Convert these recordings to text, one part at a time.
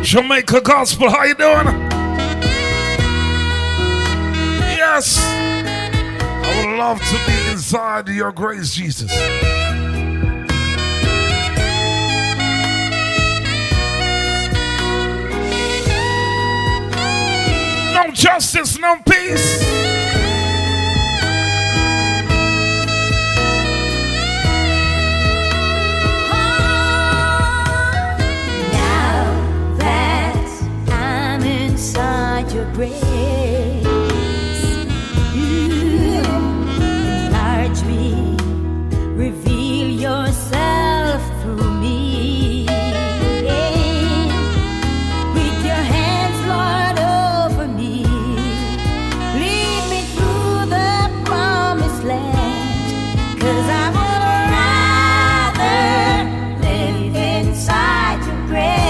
Jamaica Gospel, how you doing? Yes, I would love to be inside your grace, Jesus. No justice, no peace. Your grace, you enlarge me, reveal yourself through me. With your hands, Lord, over me, lead me through the promised land, 'cause I would rather live inside your grace.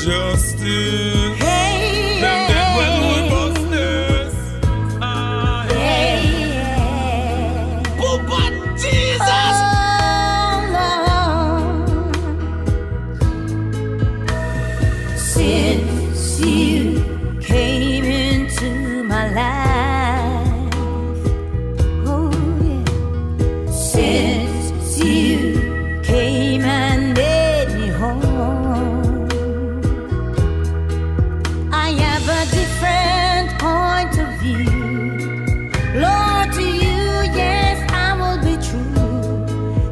Justice. Hey, them dead when we busters. Papa Jesus. Since you came into my life, oh yeah. Since you came and made me home, I have a different point of view. Lord, to you, yes, I will be true,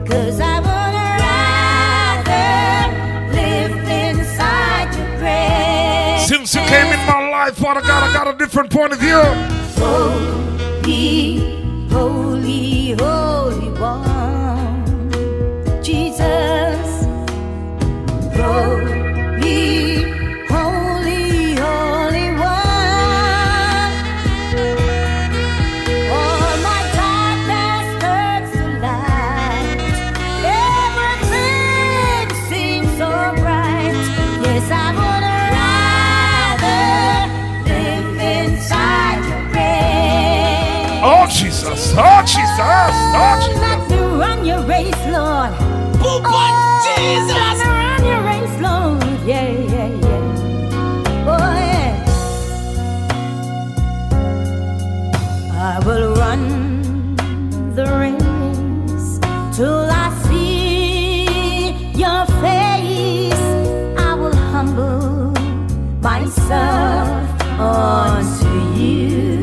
'cause I would rather live inside your grace. Since you came in my life, Father God, I got a different point of view. Holy, holy, holy one, Jesus. Holy, holy, holy one. All my darkness turns to light. Everything seems so bright. Yes, I would rather live inside your grace. Oh, Jesus. Oh, Jesus. Oh, Jesus. Let me run your race, Lord. Papa Jesus. Let me run your race, Lord. Yeah, yeah, yeah. Oh, yeah. I will run the race till I see your face. I will humble myself unto you.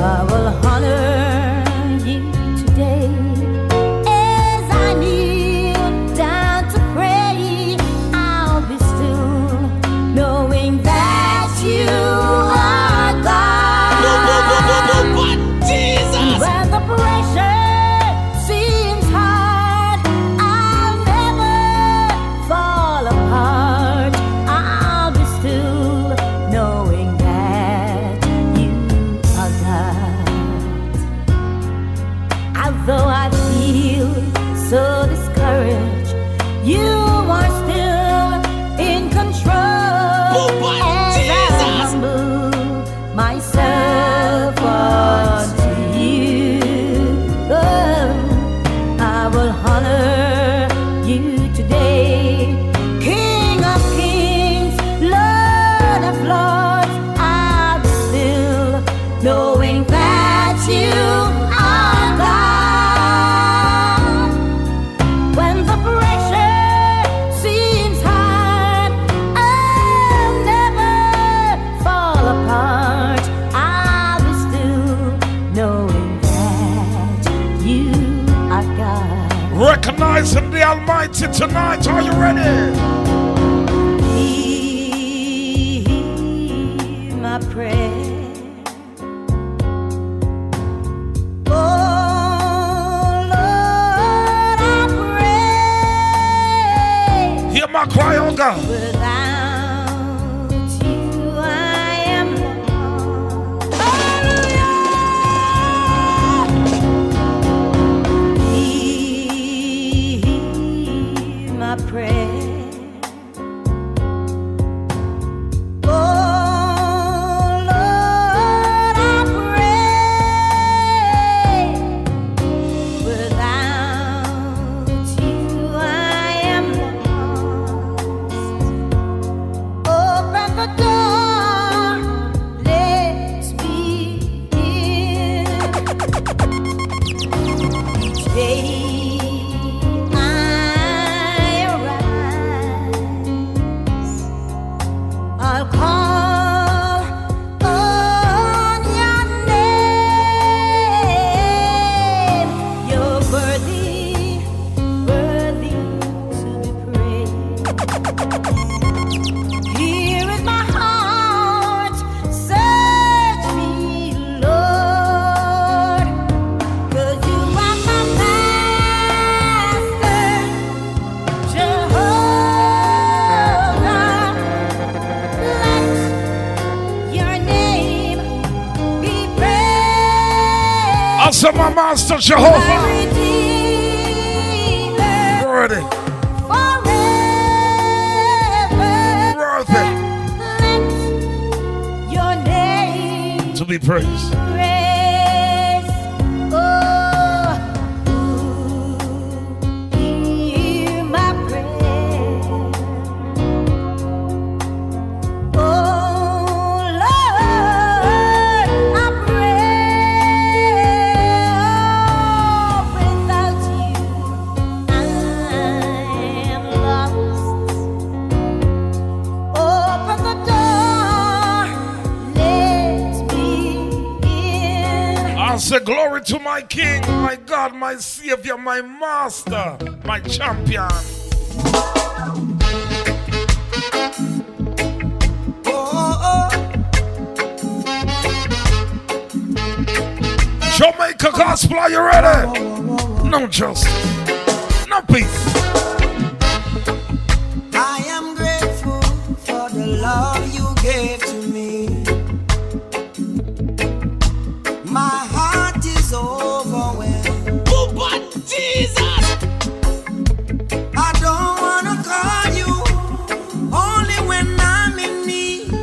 I will honor you today as I kneel down to pray. I'll be still, knowing that you are God. Papa Jesus. When the pressure seems hard, I'll never fall apart. I'll be still, knowing that you are God. Although I feel so discouraged, you are still in control. Papa As Jesus. I humble myself unto you, oh, I will honor you today. King of kings, Lord of lords, I'll be still, knowing that you are God. When the pressure seems hard, I'll never fall apart. I'll be still, knowing that you are God. Recognizing the Almighty tonight. Are you ready? Hear my prayer. Oh Lord, I pray. Hear my cry, oh God. Without you, I am lost. Hallelujah. Hear my prayer. Without Bless my master my Jehovah. Redeemer, Worthy, forever. worthy Let your name to be praised. praise. Oh, hear my prayer. Oh Lord, I pray. Without you, I am lost. Open the door, let me in. I say glory to my King, my God, my Savior, my Master, my Champion. Jamaica Gospel, are you ready? No justice, no peace. I am grateful for the love you gave to me. My heart is overwhelmed. Oh, but Jesus. I don't wanna call you only when I'm in need.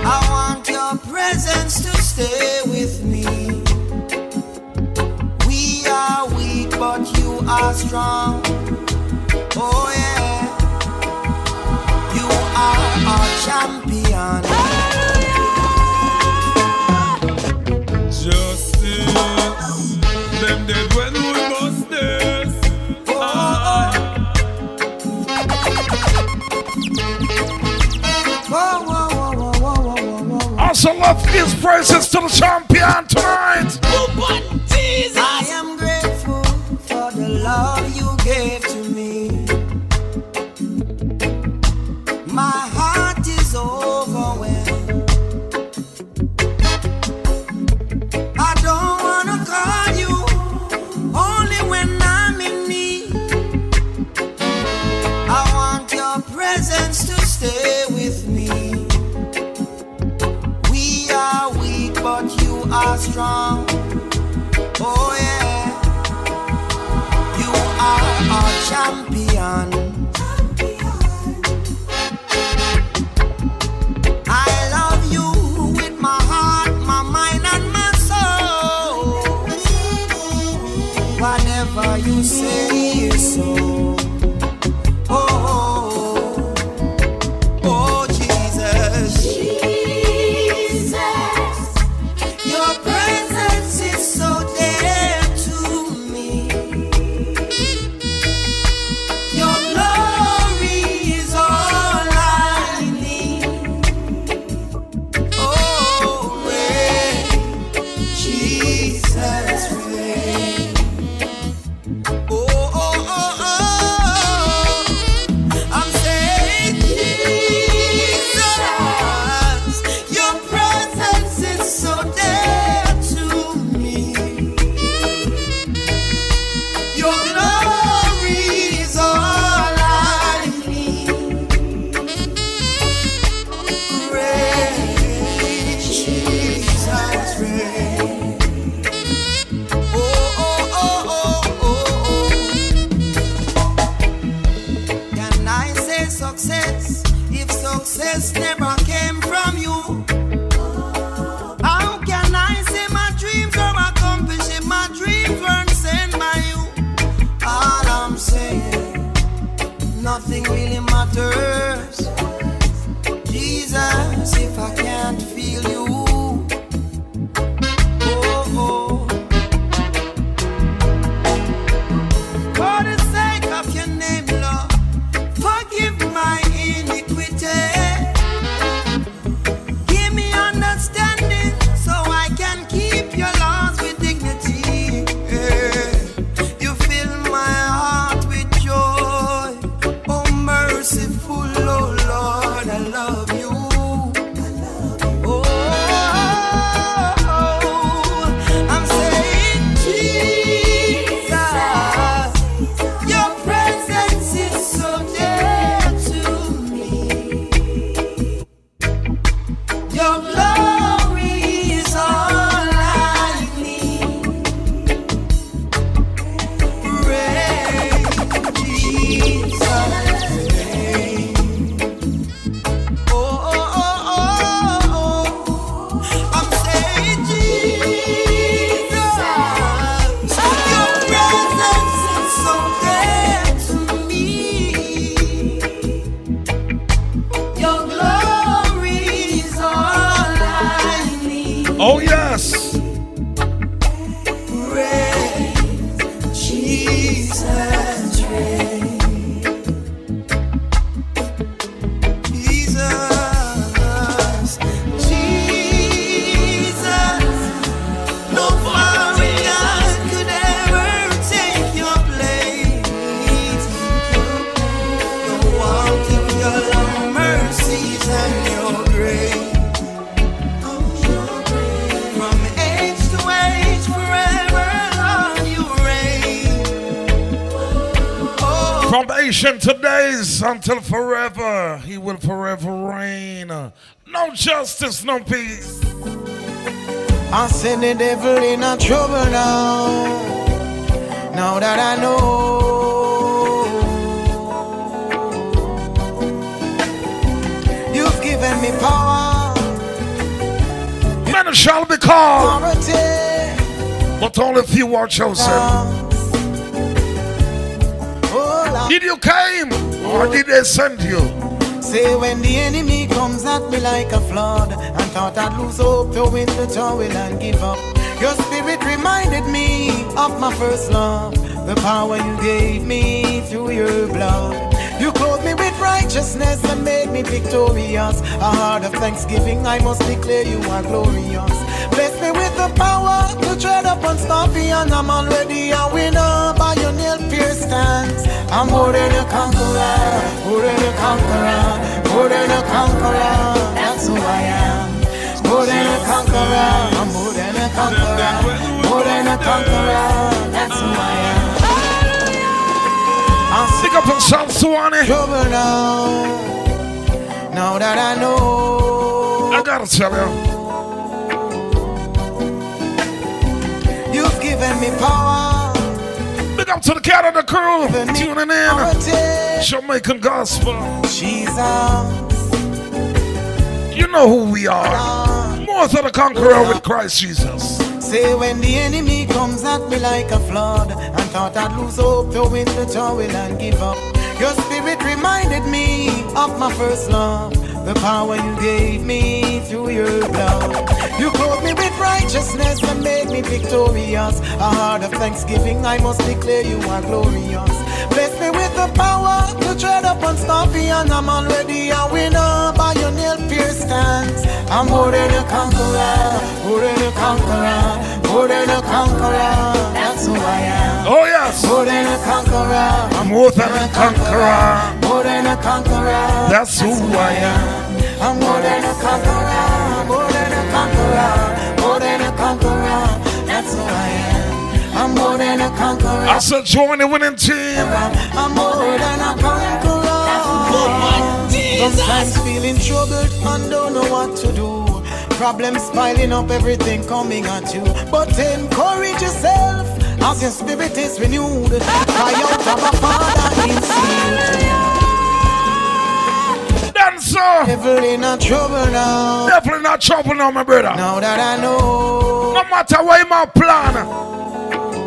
I want your presence to stay with me. We are weak, but you are strong. Oh yeah, you are our champion. Justice. Them dead when we bust this. Also love his praises to the champion tonight. Oh, but Jesus. I am grateful for the love you gave to me. My heart is overwhelmed. I don't wanna call you only when I'm in need. I want your presence to stay with me. We are weak, but you are strong. Oh yeah, you are our champion. I love you with my heart, my mind, and my soul. Whatever you say is so. Oh, oh, Jesus. Your presence is so dear to me. Your glory is all I need. Oh, rain, Jesus, rain. Oh, oh, oh, oh. I'm saying, Jesus, your presence is so dear to me. Your glory is all I need. Rain, Jesus, rain. yes. Reign, Jesus reign. Jesus, Jesus, no foreign God could ever take your place. The want of your love, mercies and your grace. From age to age, forever, Lord, you reign. Oh. From ancient to days until forever, he will forever reign. No justice, no peace. I send the devil in a trouble now. Now that I know. You've given me power. Many shall be called, Authority. but only few are chosen. Oh, Lord. Did you came or did they send you? Say when the enemy comes at me like a flood and thought I'd lose hope, throw in the towel and give up. Your spirit reminded me of my first love, the power you gave me through your blood. You clothed me with righteousness and made me victorious. A heart of thanksgiving, I must declare you are glorious. Bless me with the power to tread upon scorpions. I'm already a winner by your nail-pierced hands. I'm more than a conqueror, more than a conqueror, more than a conqueror. That's who I am. More than a conqueror, I'm more than a conqueror, more than a conqueror. That's who I am. Pick up yourself, Suwani. Trouble now that I know. I gotta tell you. You've given me power. Big up to the cat of the crew. Tuning in. Authority. Jamaican gospel. Jesus. You know who we are. More than a conqueror with Christ Jesus. Say when the enemy comes at me like a flood and thought I'd lose hope, throw in the towel and give up. Your spirit reminded me of my first love, the power you gave me through your blood. You clothed me with righteousness and made me victorious. A heart of thanksgiving, I must declare you are glorious. Bless me with the power to tread upon scorpions. I'm already a winner by your nail-pierced hands. I'm more than a conqueror, more than a conqueror, more than a conqueror. That's who I am. Oh yes. More than a conqueror, I'm More than a conqueror. more than a conqueror. That's who I am. I'm more than a conqueror, more than a conqueror, more than a conqueror. That's who I am. I'm more than a conqueror. I said join the winning team. I'm more than a conqueror. Sometimes feeling troubled and don't know what to do. Problems piling up, everything coming at you. But encourage yourself as your spirit is renewed. Cry out to our Father in secret. Dancer. Devil in a trouble now. Definitely not trouble now, my brother. Now that I know. No matter what my plan.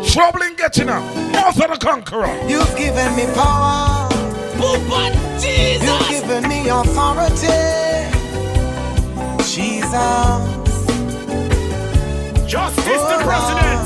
Trouble in getting up. More than a conqueror. You've given me power. You've given me authority. Jesus. Justice the president.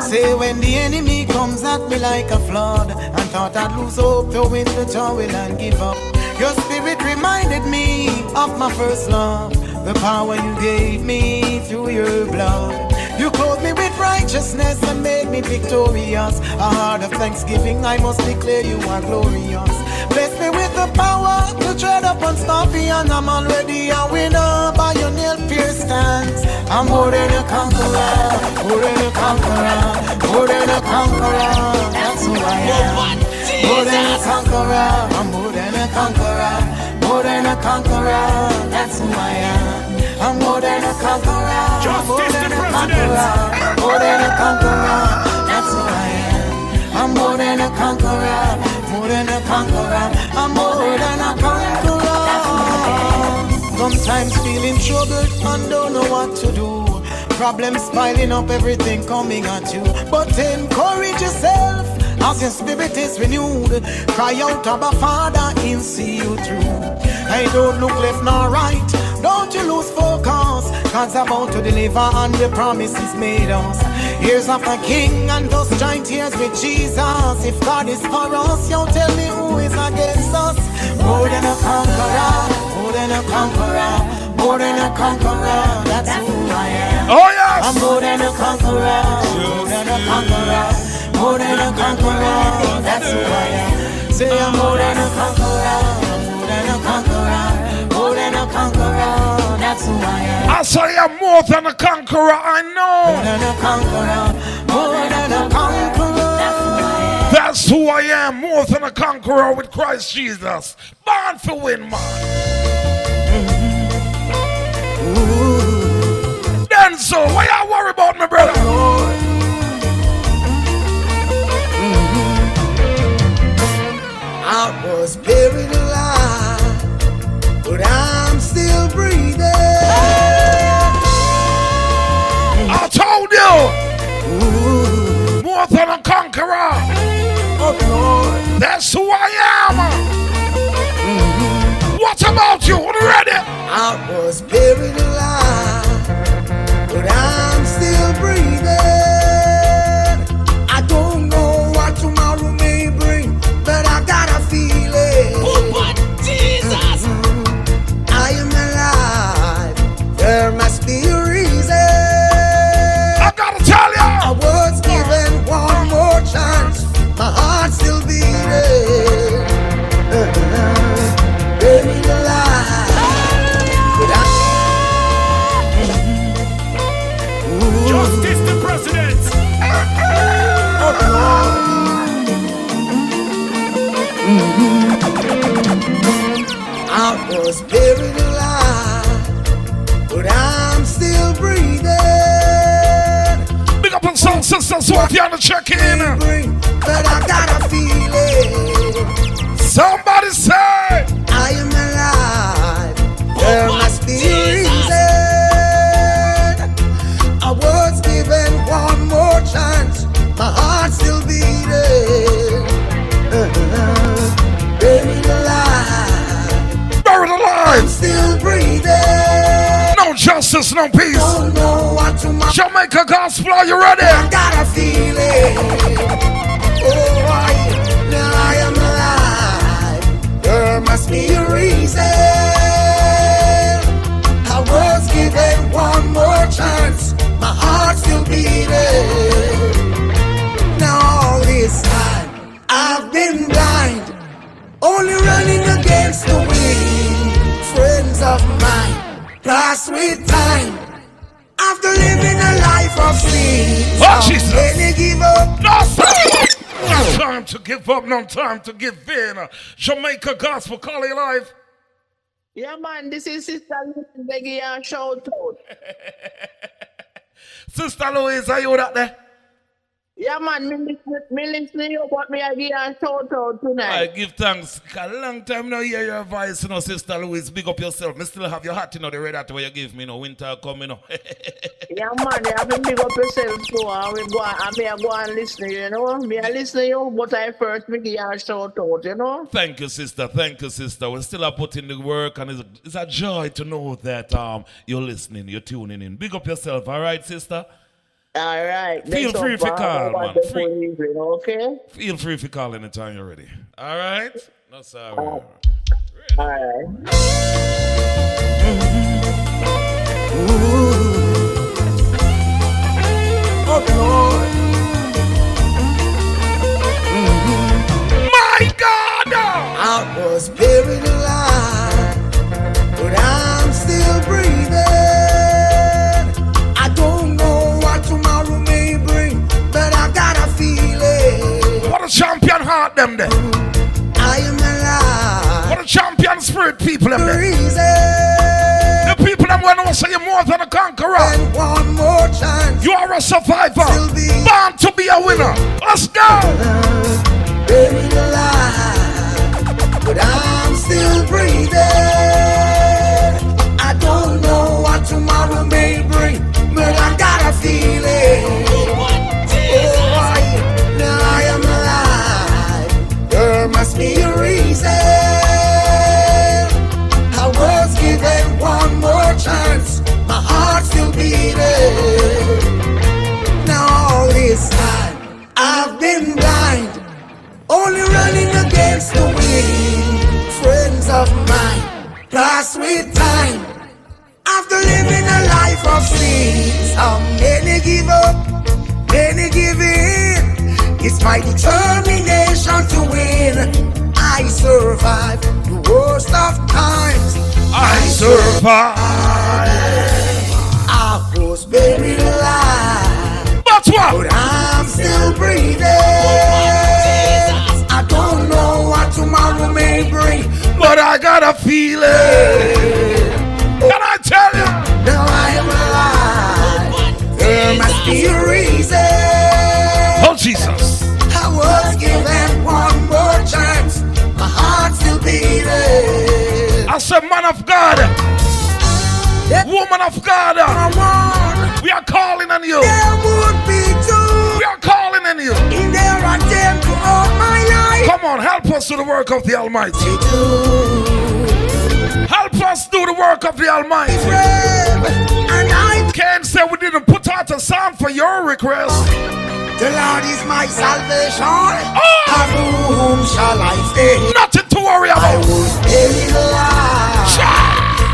Say when the enemy comes at me like a flood and thought I'd lose hope, throw in the towel and give up. Your spirit reminded me of my first love, the power you gave me through your blood. You clothed me with righteousness and made me victorious. A heart of thanksgiving, I must declare you are glorious. Bless me with the power to tread upon scorpions. I'm already a winner by your nail-pierced hands. I'm more than a conqueror, more than a conqueror, more than a conqueror. That's who I am. More than a conqueror, I'm more than a conqueror, more than a conqueror. That's who I am. I'm more than a conqueror, more than a conqueror, more than a conqueror. That's who I am. I'm more than a conqueror, more than a conqueror. I'm more than a conqueror. Sometimes feeling troubled and don't know what to do. Problems piling up, everything coming at you. But encourage yourself as your spirit is renewed. Cry out to our Father, He'll see you through. Hey, don't look left nor right. Don't you lose focus. us. God's about to deliver and the promises made us. Ears of a king and those joint ears with Jesus. If God is for us, you tell me who is against us. More than a conqueror, more than a conqueror, more than a conqueror, that's who I am. Oh yes! I'm more than a conqueror, more than a conqueror, more than a conqueror, that's who I am. Say I'm more than a conqueror, more than a conqueror, more than a conqueror, that's who I am. I say I'm more than a conqueror, I know. More than a conqueror, more than a conqueror. That's who I am, more than a conqueror with Christ Jesus. Born for win, man. Then so, why you worry about me, brother? I was buried alive, but I'm still breathing. I told you, more than a conqueror. Oh Lord, that's who I am. What about you? Ready? I was buried alive, but I'm still breathing. I don't know what tomorrow may bring, but I got a feeling. Oh, but Jesus! I am alive. There must be a reason. I gotta tell you, I was given one more chance. My heart still beating. Buried alive. Justice the President. I was buried alive, but I'm still breathing. big up on Sound Sisters, so if you want to check in. But I got a feeling. Somebody say, I am alive. There must be a reason. I was given one more chance. My heart still beating. Buried alive. buried alive. I'm still breathing. No justice, no peace. Don't know what tomorrow. Jamaica Gospel, are you ready? I got a feeling. Oh, now I am alive. There must be a reason. I was given one more chance. My heart still beating. Now all this time I've been blind, only running against the wind. Friends of mine pass with time. After living a life of sin, Oh, Jesus. they give up. No time to give up, no time to give in. Jamaica Gospel, call it live. Yeah, man, this is Sister Louise begging a shout out. Sister Louise, are you out there? Yeah, man, me listening you, but me I give a shout out I tonight. give thanks. A long time now hear your voice, Sister Louise. Big up yourself. Me still have your hat, the red hat where you give me, winter coming, Yeah, man, I have been big up yourself too. I go and listen, Me I listen you, but I first me give a shout out, Thank you, sister. Thank you, sister. We still are putting the work, and it's a joy to know that you're listening, you're tuning in. Big up yourself, all right, sister? All right. Feel free if you call, man. Evening, okay? Feel free if you call anytime you're ready. All right? No, sorry. All right. Oh Lord, My God! I was buried alive, but I'm still breathing. I don't know what tomorrow may bring, but I got a feeling. What a champion heart, them there. I am alive. What a champion spirit people, them The there. reason. The people them want to say you're more than a conqueror. And one more chance. You are a survivor. Still be Born to be a winner. Let's go. buried alive, but I'm still breathing. I don't know what tomorrow may bring, but I got a feeling. Oh, now I am alive. There must be a reason. I was given one more chance. My heart going blind, only running against the wind. Friends of mine, pass with time. After living a life of sin, some many give up, many give in. It's my determination to win. I survive the worst of times. I survive. I was buried alive, But what? but I'm still breathing. I don't know what tomorrow may bring, But I got a feeling. Can I tell you? now I am alive. There must be a reason. Oh, Jesus. I was given one more chance. My heart still beating. I said, man of God, woman of God, Come on, we are calling on you. there would be two We are calling on you. in their attempt to hold my life. Come on, help us do the work of the Almighty. They do. Help us do the work of the Almighty. And I, Can't say we didn't put out a song for your request. the Lord is my salvation. Oh! Of whom shall I say? Nothing to worry I about. was buried alive,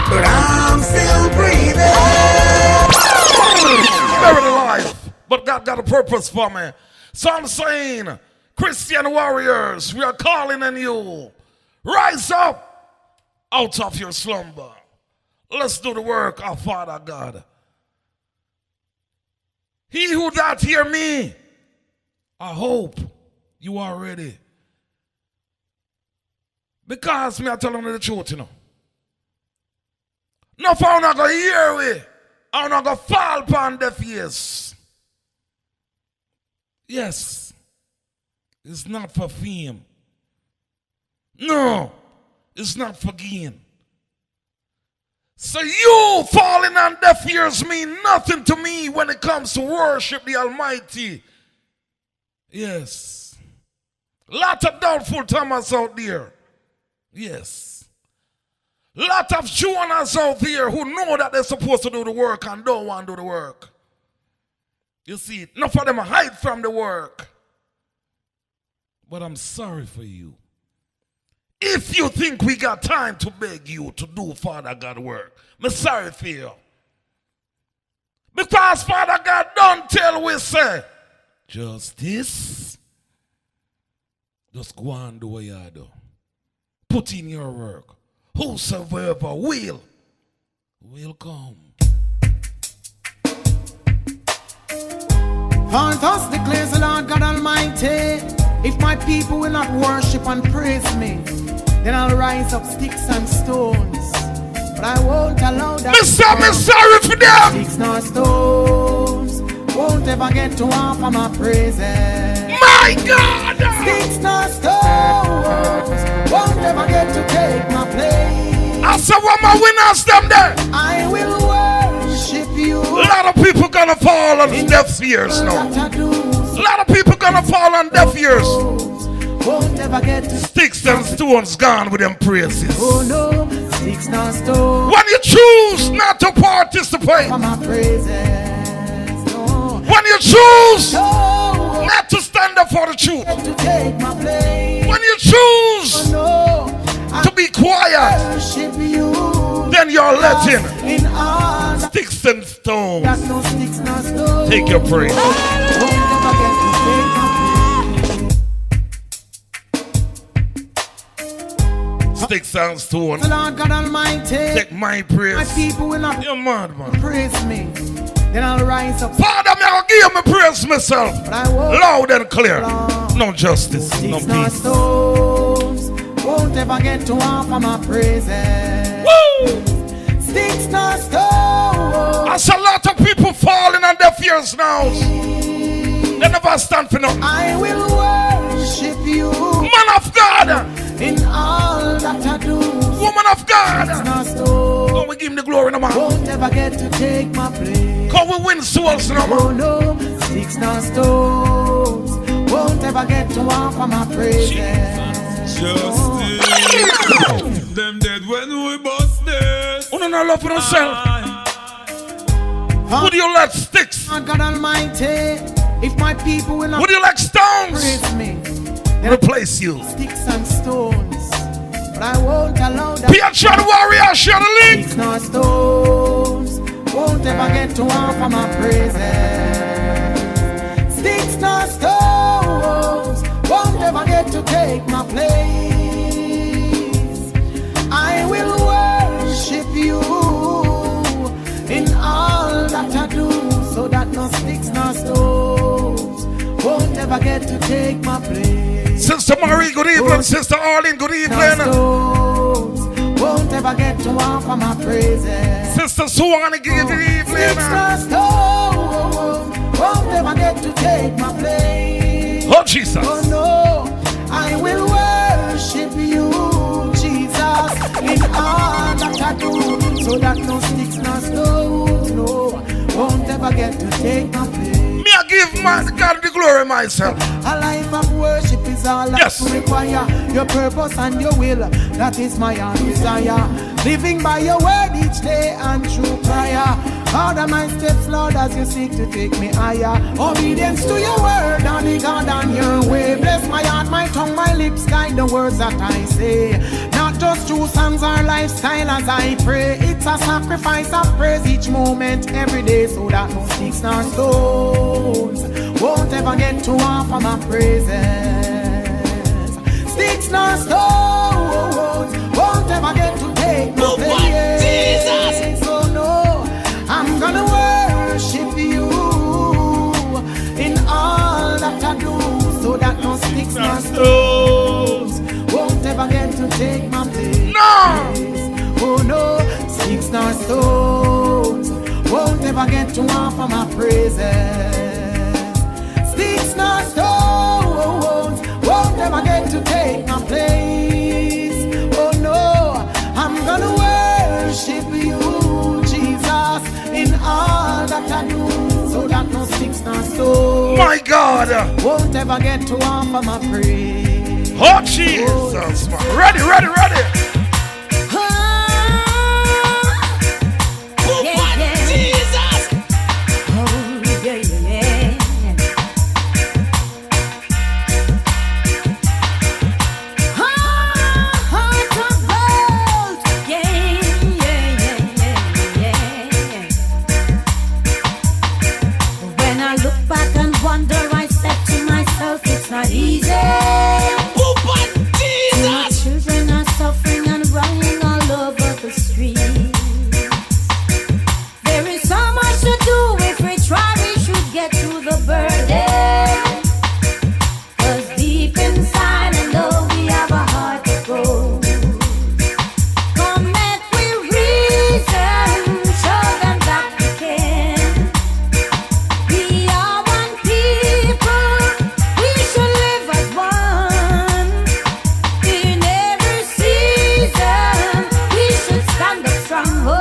but I'm still breathing. Buried alive, but God got a purpose for me. So I'm saying, Christian warriors, we are calling on you. Rise up out of your slumber. Let's do the work of Father God. He who doth hear me, I hope you are ready. Because me I tell them the truth, you know. No, if I'm not going to hear we, I'm not going to fall upon deaf ears. Yes, it's not for fame. No, it's not for gain. So you falling on deaf ears mean nothing to me when it comes to worship the Almighty. Yes. Lot of doubtful Thomas out there. Yes. Lot of Jonas out there who know that they're supposed to do the work and don't want to do the work. You see, enough of them hide from the work. But I'm sorry for you. If you think we got time to beg you to do Father God work, I'm sorry for you. Because Father God don't tell we say, justice, just go and do what you do. Put in your work. Whosoever will come. For thus declares the Lord God Almighty, if my people will not worship and praise me, then I'll rise up sticks and stones. But I won't allow that. I'm sorry for them. Sticks nor stones won't ever get to offer my praises. My God! Sticks nor stones won't ever get to take my place. I said, what my winners them there? I will worship you. A lot of people gonna fall on deaf ears now. A lot of people gonna fall on deaf ears. Won't ever get to. Sticks and stones gone with them praises. Oh no, sticks nor stones When you choose not to participate, for my praises. No, when you choose no, not to stand up for the truth, to take my place. when you choose No, to be quiet, worship you. then you're letting In all sticks and stones that no sticks nor stones take your praise. won't ever get to take my Sticks and stones place. The Lord God Almighty, take my my praise. people will not You're mad, man. praise me. Then I'll rise up. Father, me I'll give me praise myself. But I won't. Loud and clear. No justice, no Sticks nor peace. stones won't ever get to offer my praises. Woo! Sticks nor stones. As a lot of people falling on their fears now. They never stand for nothing. I will worship you Man of God, in all that I do. woman of God, Nor stones come we give him the glory no man. won't ever get to take my place. Come we win souls no man. Oh no, sticks nor stones won't ever get to offer my praises. Justice. Them dead when we bust this. Who don't love yourself? Would you let sticks God Almighty, If my people will not Would you like stones? praise me, Replace you. sticks and stones. But I won't allow that. Pietro the warrior, share the link. Sticks nor stones won't ever get to offer my praises. Sticks nor stones won't ever get to take my place. I will worship you in all that I do, so that no sticks nor stones won't ever get to take my place. Sister Marie, good evening. Sister Arlene, good evening. Stones won't ever get to offer my praises. Sister Suwani, good evening. Sticks nor stones won't ever get to take my place. Oh, Jesus. Oh no, I will worship you, Jesus, in all that I do, so that no sticks nor stones, no, won't ever get to take my place. Me, I give my God the glory myself. A life of worship is all I require. Your purpose and your will, that is my heart desire. Living by your word each day and through prayer. Order my steps, Lord, as you seek to take me higher. Obedience to your word, only God and your way. Bless my heart, my tongue, my lips, guide the words that I say. Not just true songs or lifestyle as I pray. It's a sacrifice of praise each moment, every day, so that no sticks nor stones won't ever get to offer my praises. Sticks nor stones won't ever get to take my place. Jesus. Oh no, I'm gonna worship you in all that I do, so that no sticks nor stones won't ever get to take my place. No! Oh no, sticks nor stones won't ever get to offer my praises. Sticks nor stones won't ever get to take my place. Oh no, I'm gonna worship you, Jesus, in all that I do, so that no sticks nor stones, My God. won't ever get to offer my praise. Oh, Jesus. Man. Ready, ready, ready. It's not easy. Oh, but Jesus! Children are suffering and running all over the street. There is so much to do. If we try, we should get to the burden. 'Cause deep inside, I know we have a heart to go. Come make we reason, show them that we can. We are one people. We should live as one. In every season, we should stand up strong. Oh,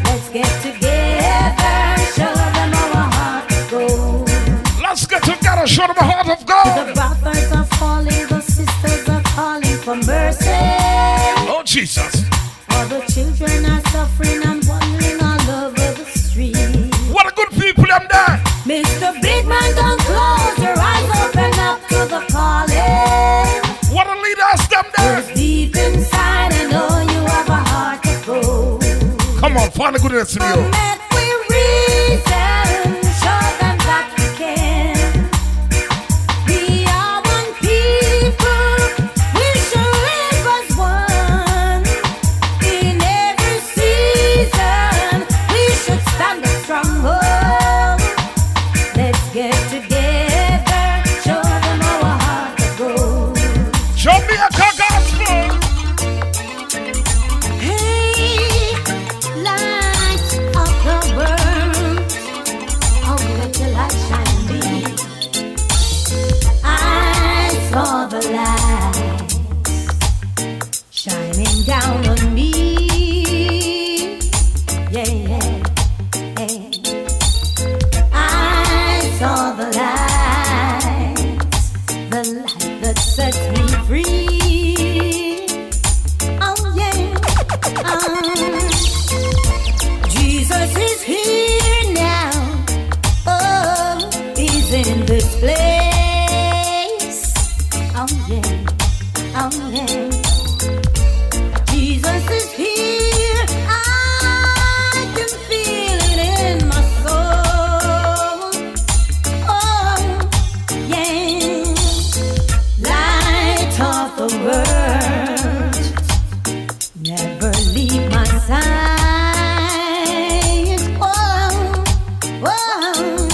let's get together, show them our heart goes. Let's get together, show them the heart of The God. brothers are falling, the sisters are calling for mercy. Oh, Jesus. All the children are suffering and wandering all over the street. What a good people them there. Mr. Big Man, don't close your eyes, open up to the calling. What a leaders them there. 'Cause deep inside, I know you have a heart to go. Come on, find the goodness in Come you. let we reason, show them that we can. We are one people, we should live as one. In every season, we should stand up strong. Oh, let's get together, show them our heart to go. Jamaica gospel. Hey, light of the world, oh, let your light shine me. I saw the light shining down on me. Yeah, yeah, yeah. I saw the light that sets me free. Oh yeah, Jesus is here now. Oh, place. Oh yeah, oh yeah. Jesus is here. I can feel it in my soul. Oh yeah, light of the world, never leave my side. Oh, oh,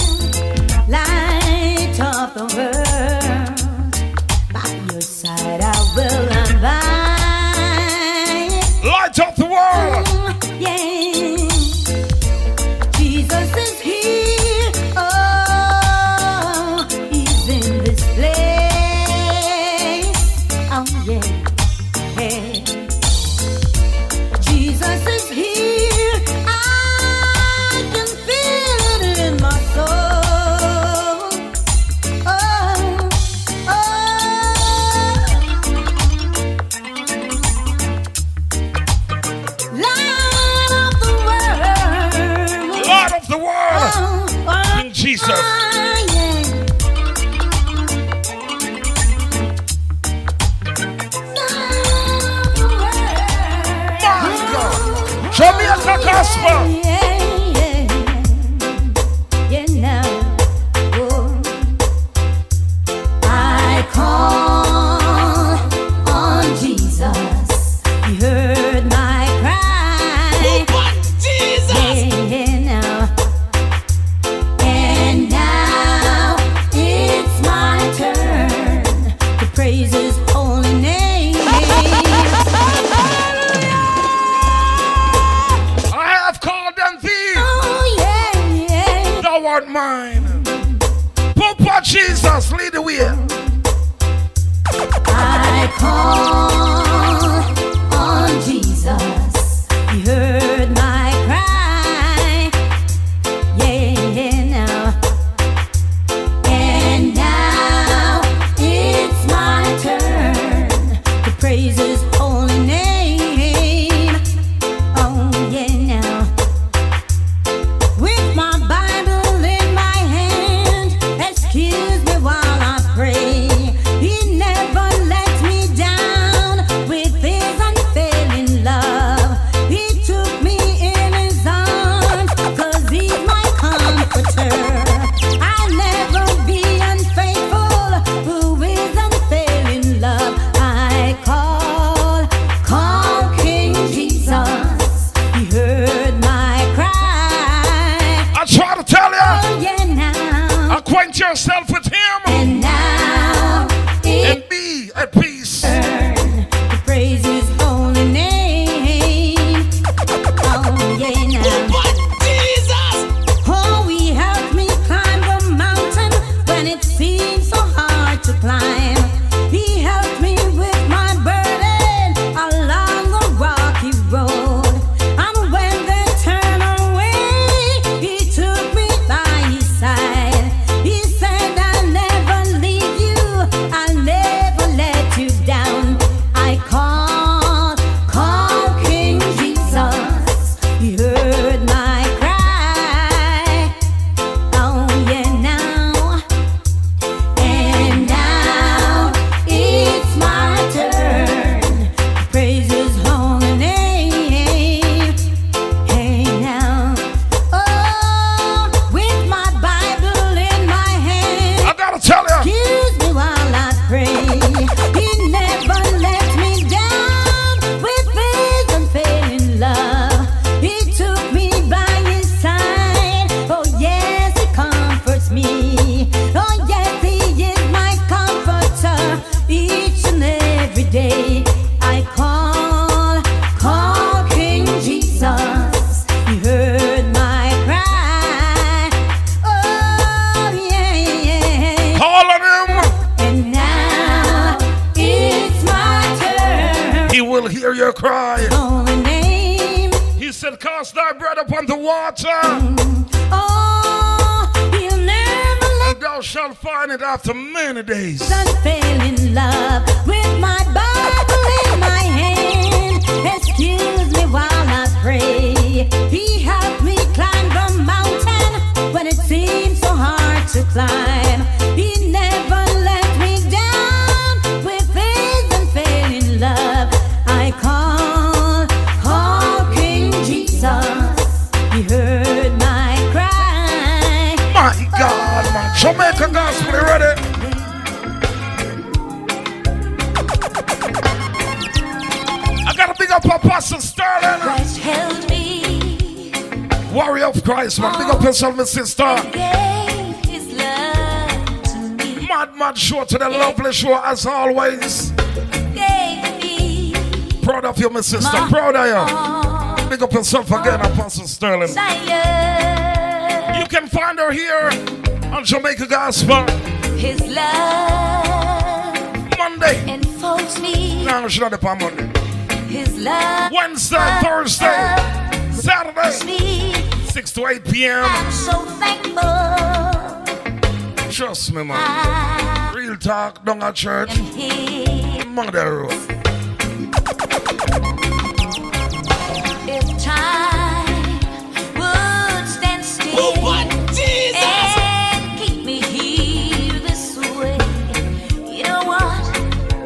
light of the world, by your side I will abide. Light of the world. Yeah, Jesus is here. Oh, he's in this place. Oh yeah, hey. Jesus is here. I can feel it in my soul. Oh, oh. Light of the world. Light of the world. Oh, oh, King Jesus. oh, yeah. Light of the world. My God. Jamaica Gospel. I call on Jesus. He heard my cry. And now it's my turn to praise His holy name. I have called on thee. Oh yeah, yeah. Thou art mine. Papa Jesus, lead the way. I call on Jesus. He heard my cry. Yeah, now. And now it's my turn to praise His holy name. Oh, yeah, now. With my Bible in my hand, excuse me while I pray. He never let me down with His unfailing love. He took me in His arms, 'cause He's my comforter. I'll never be unfaithful, who is unfailing love. I call King Jesus. He heard my cry. I try to tell you, Oh yeah, now. acquaint yourself with Him And now and it's be at peace. turn to praise His holy name. Oh yeah, now. Oh, He helped me climb the mountain when it seemed so hard to climb. He helped me with my burden along the rocky road. And when they turned away, He took me by His side. He said, I'll never leave you, I'll never let you down. I call King Jesus. He heard my cry. Oh yeah, now. And now it's my turn to praise His holy name. Hey now. Oh, with my Bible in my hand, I gotta tell you, excuse me while I pray. He never let me down with His unfailing love. He took me by His side. Oh yes, He comforts me. Oh yes, He is my comforter each and every day. I call King Jesus. He heard my cry. Oh yeah, yeah. call on Him. And now it's my turn. He will hear your cry. Holy name. He said, cast thy bread upon the water, Oh, He'll never let and thou shalt find it after many days. unfailing love. With my Bible in my hand, excuse me while I pray. He helped me climb the mountain when it seemed so hard to climb. He Warrior of Christ, man. Big up yourself, my sister. Gave his love to me. Mad show to the lovely show as always. Gave me Proud of you, my sister. Proud of you. Big up yourself again, Apostle Sterling. desire. You can find her here on Jamaica Gospel. His love Monday. enfolds me. No, she's not upon Monday. His love Wednesday, Thursday, Saturday, me. 6 to 8 p.m. I'm so thankful. Trust me, man. I Real talk, down at church. am his. Mother. If time would stand still and keep me here this way, you know what?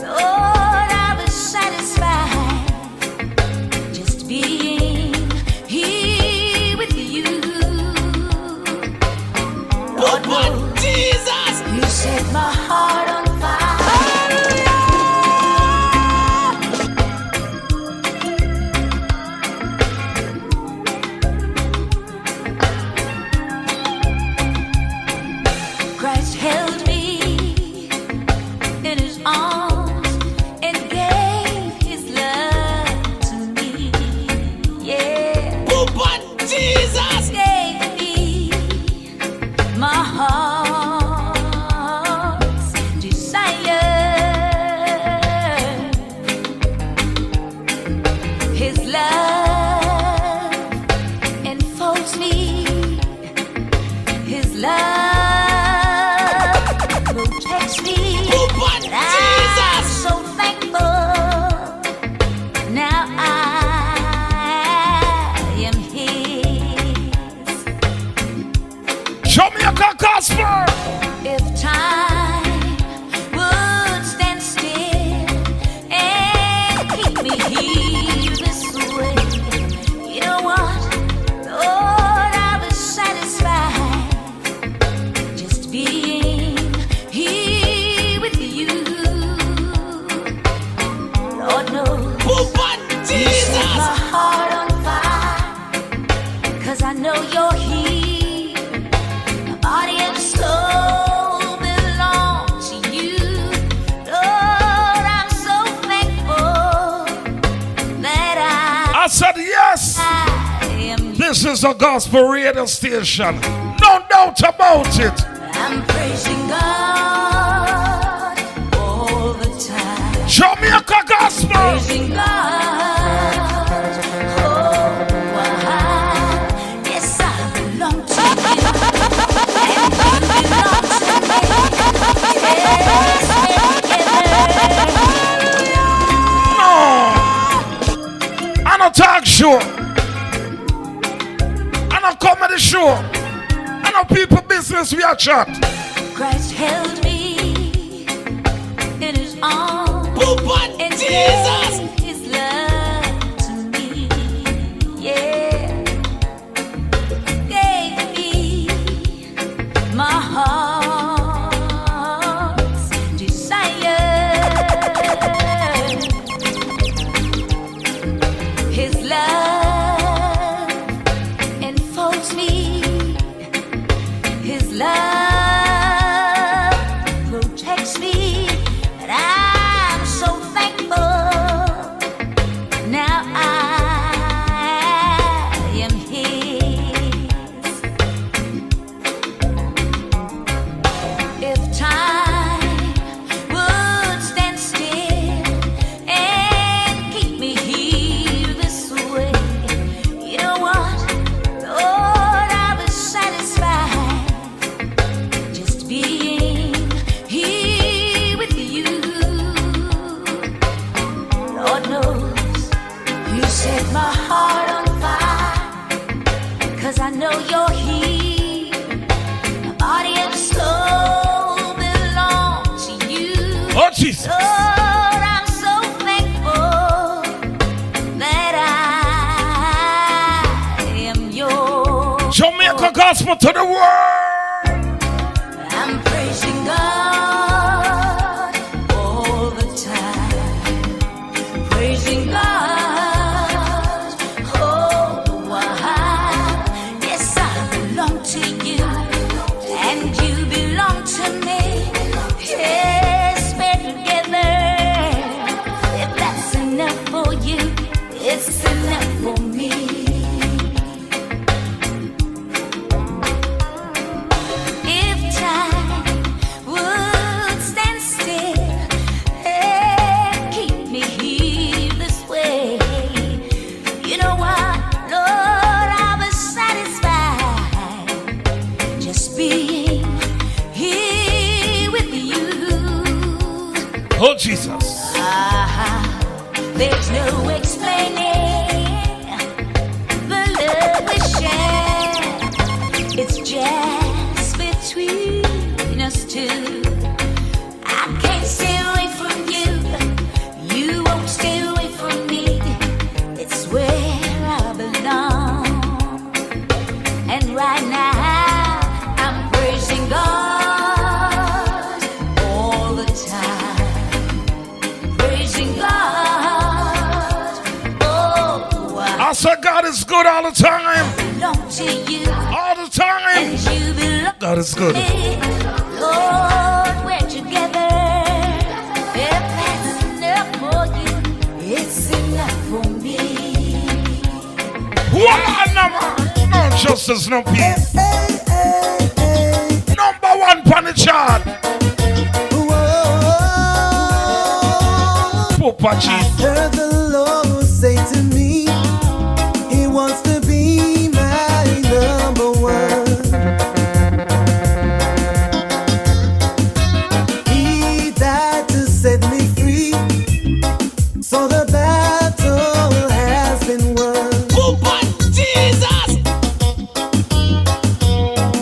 Lord, I was satisfied just being here with you. Lord, Jesus, you set my heart on fire. Christ held me in his arms and gave his love to me. Yeah. Jesus gave me my heart's desire. His love enfolds me. His love protects me. I'm so thankful. Now I am his. Jamaica Gospel. If time would stand still and keep me here this way, you know what? Lord, I was satisfied just being here with you. Lord knows you set my heart on fire, 'cause I know you're here. My body and soul belong to you. Lord, I'm so thankful that I said yes. I am. This is a gospel radio station. No doubt about it. I'm praising God all the time. Jamaica Gospel. Praising God. Oh, yes, I belong to you. And you belong to me. Yes, No. I'm a talk show. I'm a comedy show. I'm a people business we are chat. Christ held me in his arms and gave his love to me. Yeah, gave me my heart's desire. His love enfolds me. His love protects me, and I'm so thankful. Now I am his. If time would stand still and keep me here this way, you know what? Lord, I was satisfied just being here with you. Lord knows you set my heart on fire, 'cause I know you're here. My body and soul belong to you. Oh, Jesus. Lord, I'm so thankful that I am yours. Jamaica Gospel to the world. I'm praising God all the time. Praising God all the while. Jesus. There's no explaining the love we share. It's just between us two. I can't stay away from you. You won't stay away from me. It's where I belong. And right now I'm praising God all the time. Praising God. Oh, I said God is good all the time. belong to you. All the time. And you belong God is good. to me. Lord, we're together. If that's enough for you, it's enough for me. What number? No justice, no peace. Number one on the chart. Papa G. Heard the Lord say to me, He wants to be my number one. He died to set me free, so the battle has been won. Papa Jesus.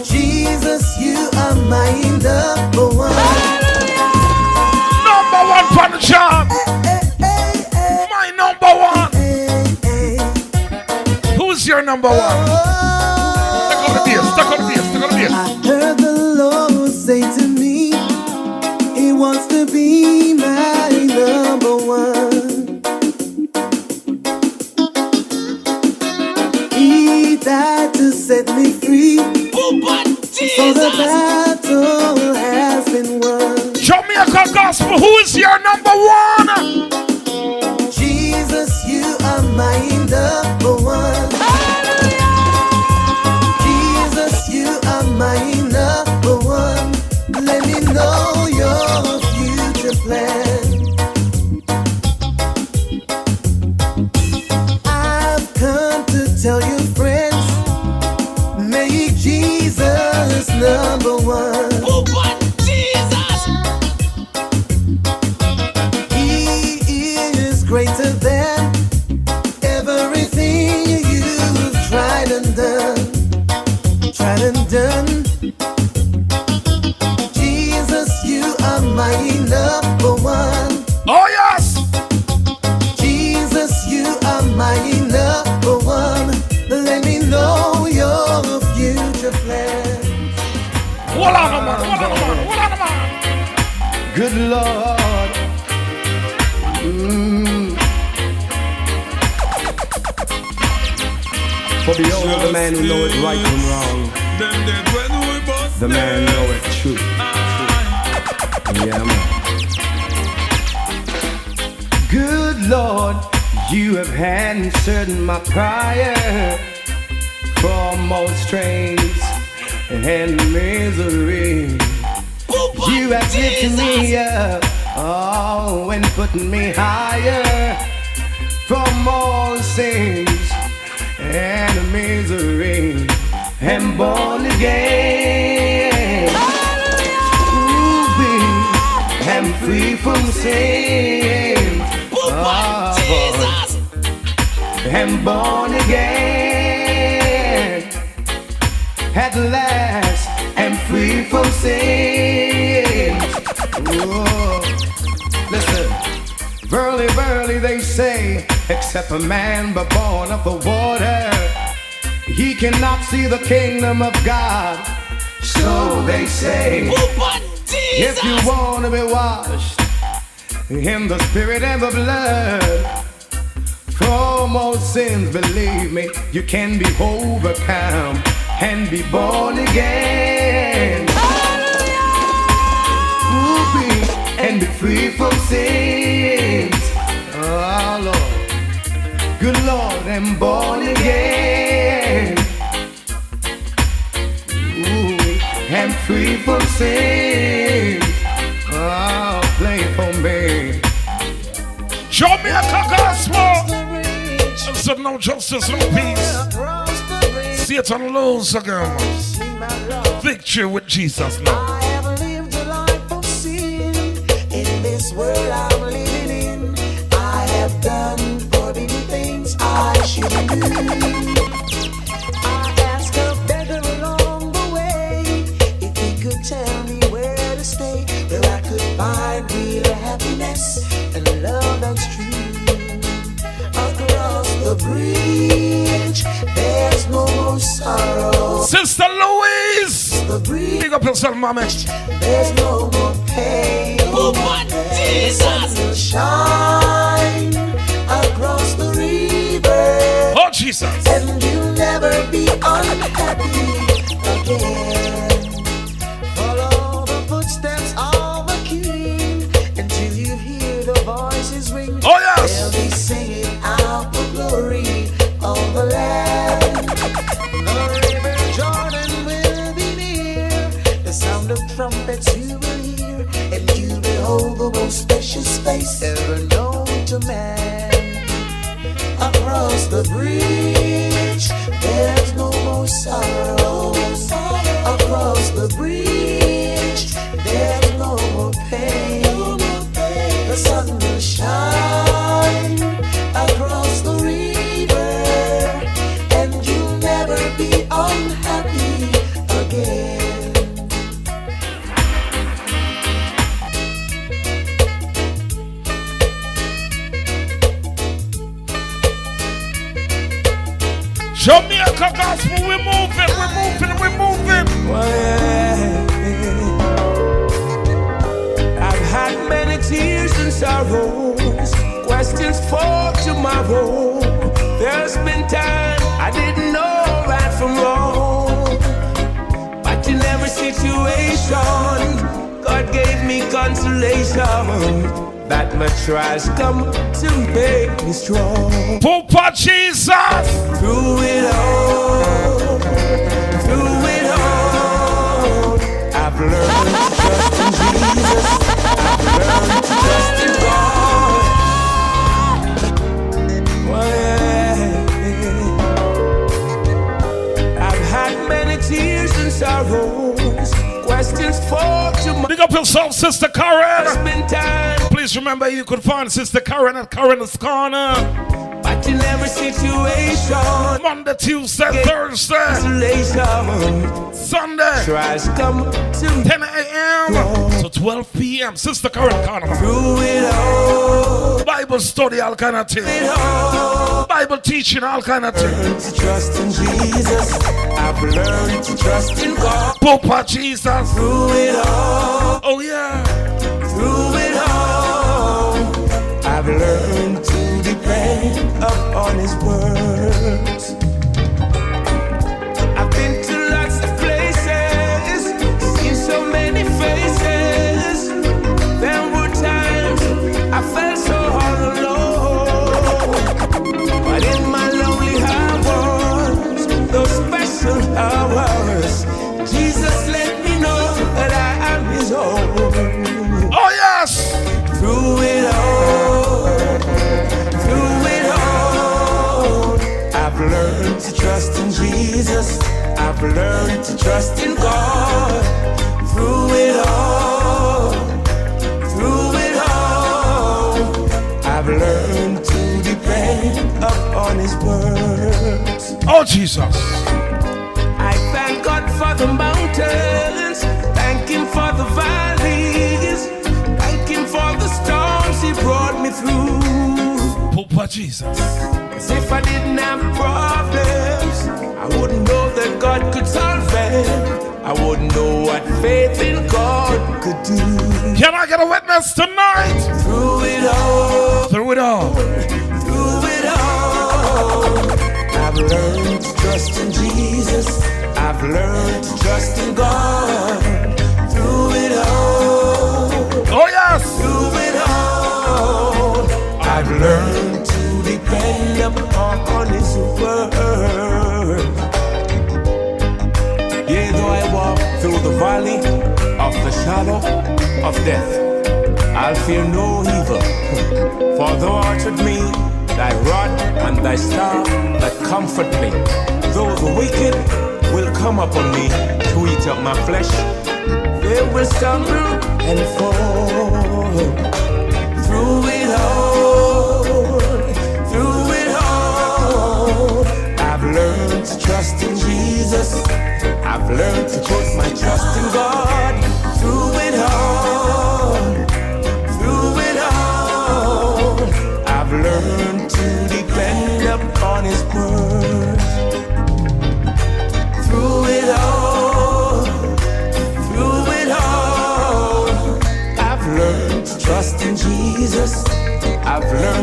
Jesus, you are my number one. Number one on the chart. My number one. Who's your number one? Stuck on the bass, stuck on the bass, stuck on the bass. I heard the Lord say to me, He wants to be my number one. He died to set me free, Papa so the Jesus. battle has been won. Jamaica Gospel, who is your number one? Jesus, you are my number one. Jesus, you are my number one. Let me know your future plan. I've come to tell you, friends, make Jesus number one. Papa Jesus. He is greater than everything you've tried and done. Tried and done. Jesus, you are my number one. Oh yes. Jesus, you are my number one. Let me know your future plans. Hold on, man. Hold on, man. Hold on, man. Good Lord. For behold, the man who knoweth right from wrong, Them dead when we bust the man knoweth truth. Yeah, man. Good Lord, you have answered my prayer for most strains and misery. You have lifted me up, oh, and put me higher from all sins and misery. Am born again. Ooh, am free from sin. Papa Jesus. Am born again. At last, am free from sin. Whoa. Listen, verily, verily, they say, except a man but born of the water, he cannot see the kingdom of God. So they say, Papa if you Jesus. want to be washed in the spirit and the blood, for most sins, believe me, you can be overcome and be born again. And be free from sins. Oh Lord, good Lord, I'm born again. Ooh, I'm free from sins. Oh, play for me. Jamaica Gospel. And said no justice, no peace. Satan lose again. Victory with Jesus now. I have lived a life of sin. In this world I bridge, there's no more sorrow. Sister Louise, The bridge, big up yourself, mommy. there's no more pain. Oh my Jesus! Will shine across the river, Oh, Jesus. and you'll never be unhappy again. Follow the footsteps of a king until you hear the voices ring. Oh, yes. They'll be singing out the glory of the land. The river Jordan will be near. The sound of trumpets you will hear, and you behold the most precious face ever known to man. Across the bridge, there's no more sorrow. Across the bridge, there's no more pain. The sun will shine across the river, and you'll never be unhappy again. Jamaica gospel, we're moving, we're moving, we're moving. I've had many tears and sorrows, questions for tomorrow. There's been time I didn't know right from wrong, but in every situation, God gave me consolation. That my trials come to make me strong. Papa Jesus. Through it all, I've learned to trust in Jesus. I've learned to trust in God. I've had many tears and sorrows, questions for tomorrow. Big up yourself, Sister Karen. There's been time, Please remember you could find Sister Karen at Karen's Corner. but in every situation, Monday, Tuesday, Thursday, consolation. Sunday, Tries come to 10 a.m. to 12 p.m. Sister Karen Corner. through it all. Bible study, all kind of thing. Bible teaching, all kind of thing. To trust in Jesus, I've learned to trust in God. Papa Jesus. Through it all, Oh yeah. through it all, I've learned to depend upon His words. I've been to lots of places, seen so many faces. There were times I felt so all alone, but in my lonely hours, those special hours, Jesus let me know that I am His own. Oh yes. Through it all, I've learned to trust in Jesus. I've learned to trust in God. Through it all, I've learned to depend upon His words. Oh Jesus. I thank God for the mountains, thank Him for the valleys, thank Him for the storms He brought me through. Papa Jesus. 'Cause if I didn't have problems, I wouldn't know that God could solve them. I wouldn't know what faith in God could do. Can I get a witness tonight? Through it all, Through it all. I've learned to trust in Jesus. I've learned to trust in God. Through it all, Oh yes. I've learned to depend upon His word. Yea, though I walk through the valley of the shadow of death, I'll fear no evil, for thou art with me, thy rod and thy staff that comfort me. Though the wicked will come upon me to eat up my flesh, they will stumble and fall. Through it all, I've learned to trust in Jesus. I've learned to put my trust in God. Through it all, I've learned to depend upon His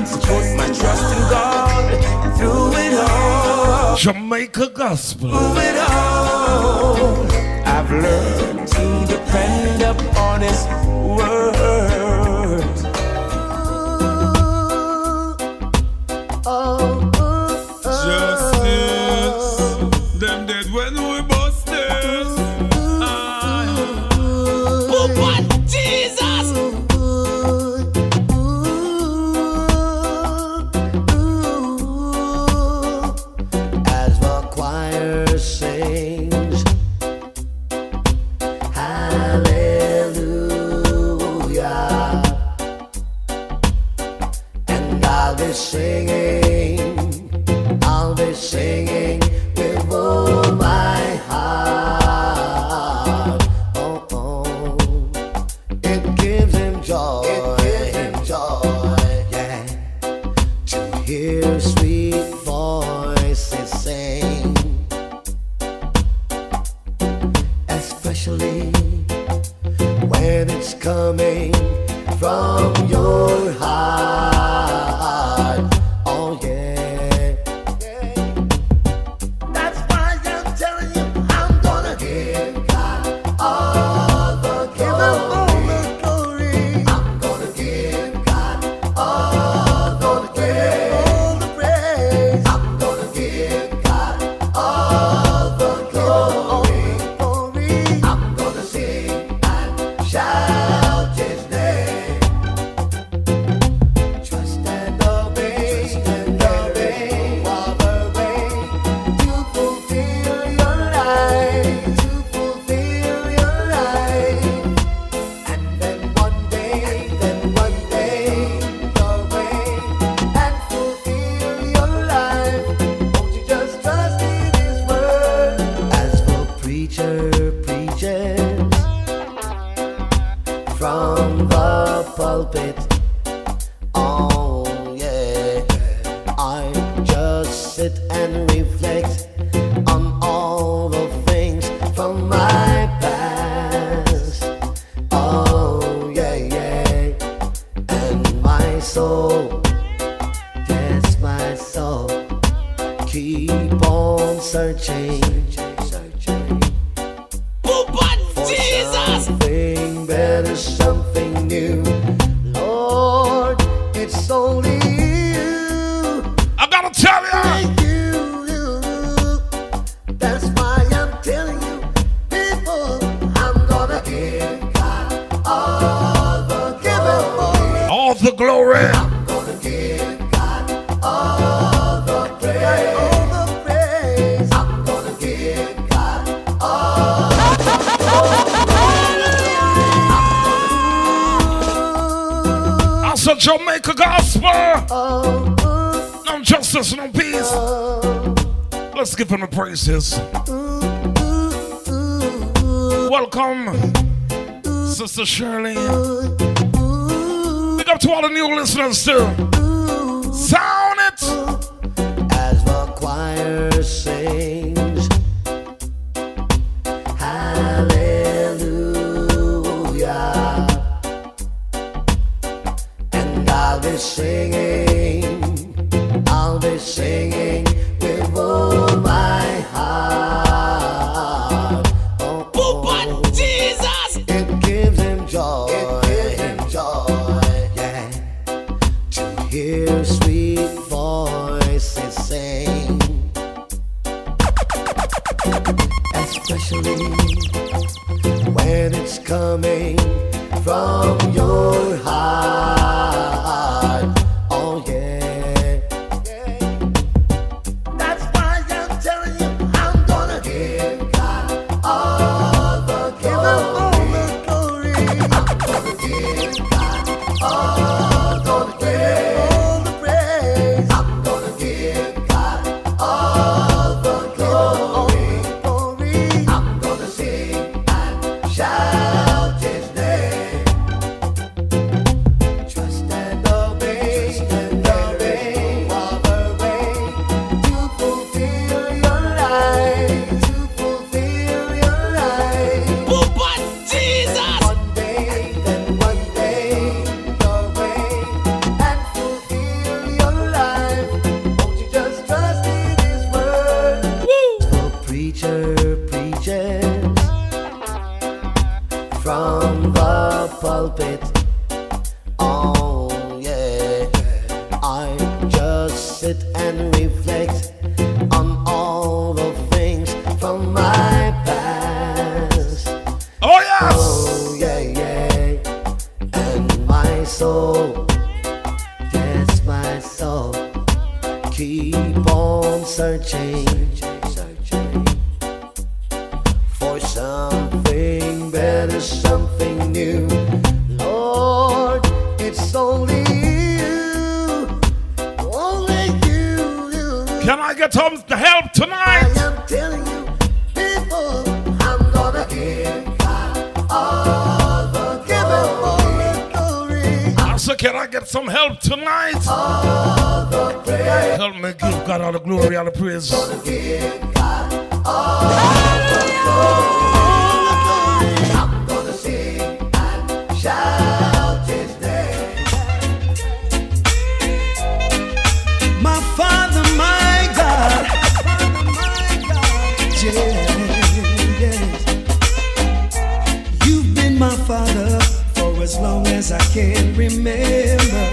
So put my trust in God through it all. Jamaica Gospel. Through it all, I've learned to depend upon His word. Justice, them dead when we bust this. Papa Jesus. As the choir sings, hallelujah, and I'll be singing with all my heart. Oh, oh, it gives him joy, yeah, to hear sweet voices sing, especially when it's coming from your heart. Oh yeah, that's why I'm telling you, I'm gonna give God all the glory. I'm gonna give God all the praise. I'm gonna give God all the glory. I'm gonna sing and shout His name. Trust and obey, walk away to fulfill your life, and then one day, go away and fulfill your life. Won't you just trust in His word? As for preachers from the pulpit, oh yeah, I just sit and reflect on all the things from my past. Oh yeah, and my soul, yes, my soul, keep on searching Papa for Jesus. something better, something new. Lord, it's only you. I gotta tell ya. That's why I'm telling you, people, I'm gonna give God all the glory. All the glory. I'm gonna give God all the praise. I'm gonna give God all the I said Jamaica Gospel. No justice, no peace. Let's give him the praises. Welcome, Sister Shirley. Big up to all the new listeners too. Sound it. as the choir sings, hallelujah, and I'll be singing with all my heart. Oh, Papa Jesus. it gives him joy, yeah, to hear sweet voices sing, especially when it's coming from your heart. Oh yeah, that's why I'm telling you, I'm gonna give God all the glory. I'm gonna give God all the praise. I'm gonna give God all the glory. I'm gonna sing and shout His name. pulpit. Oh yeah, I just sit and reflect on all the things from my past. Oh yes. Oh yeah, yeah. And my soul, yes, my soul, keep on searching for something better, something new. Lord, it's only you, only you. Can I get some help I tonight? am telling you, people, I'm gonna give God all the glory. I said, can I get some help tonight? All the praise. Help me give God all the glory, all the praise. Gonna give God all the glory. I'm gonna sing and shout His name. My Father, my God, yes. You've been my Father for as long as I can remember.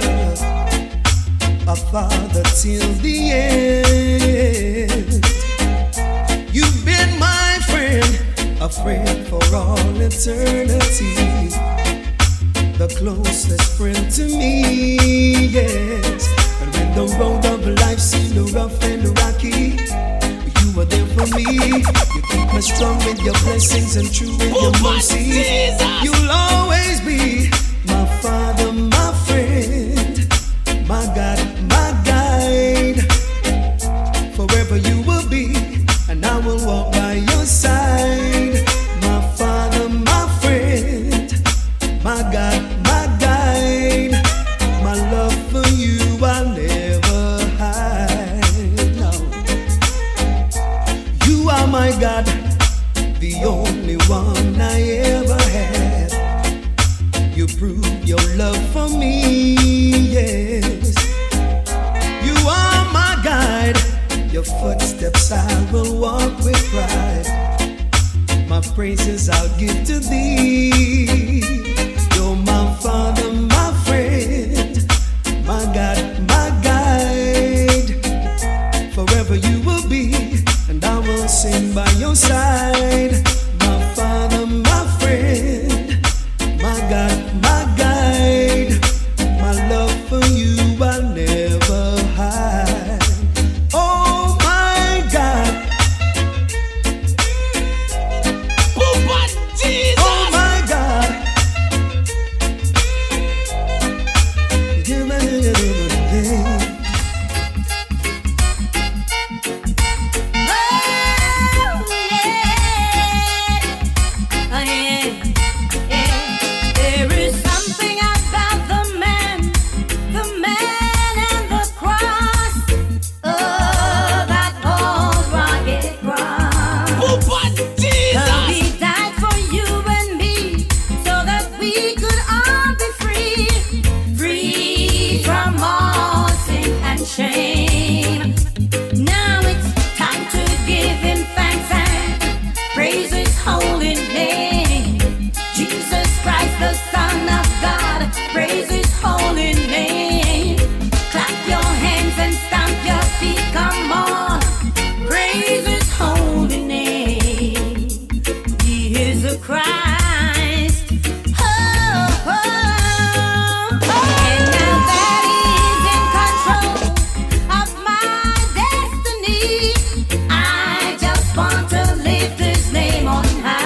A father till the end. You've been my friend, a friend for all eternity. The closest friend to me, yes. And when the road of life seemed rough and rocky, you were there for me. You keep me strong with your blessings and true with your mercy. You'll always be my Father, my friend, my God, my guide. Forever you will be, and I will walk by your side. My Father, my friend, my God, my guide. My love for you I'll never hide. No. You are my God, the only one I ever had. You proved your love for me, yes. You are my guide, your footsteps I will walk with pride. My praises I'll give to thee. You're my Father, my friend, my God, my guide. Forever you will be, and I will sing by your side. My Father, my friend, my God, my guide. My love for you I'll never hide. Oh my God, Jesus. oh my God. Give me the name. There is something about the man and the cross. Oh, that old rugged cross. He died for you and me, so that we could all be free from all sin and shame. Now it's time to give Him thanks and praise His holy name. Jesus Christ, the Son of God, praise His holy name. Clap your hands and stamp your feet, come on, praise His holy name. He is a Christ. Oh, oh, oh. And now that He's in control of my destiny, I just want to lift His name on high.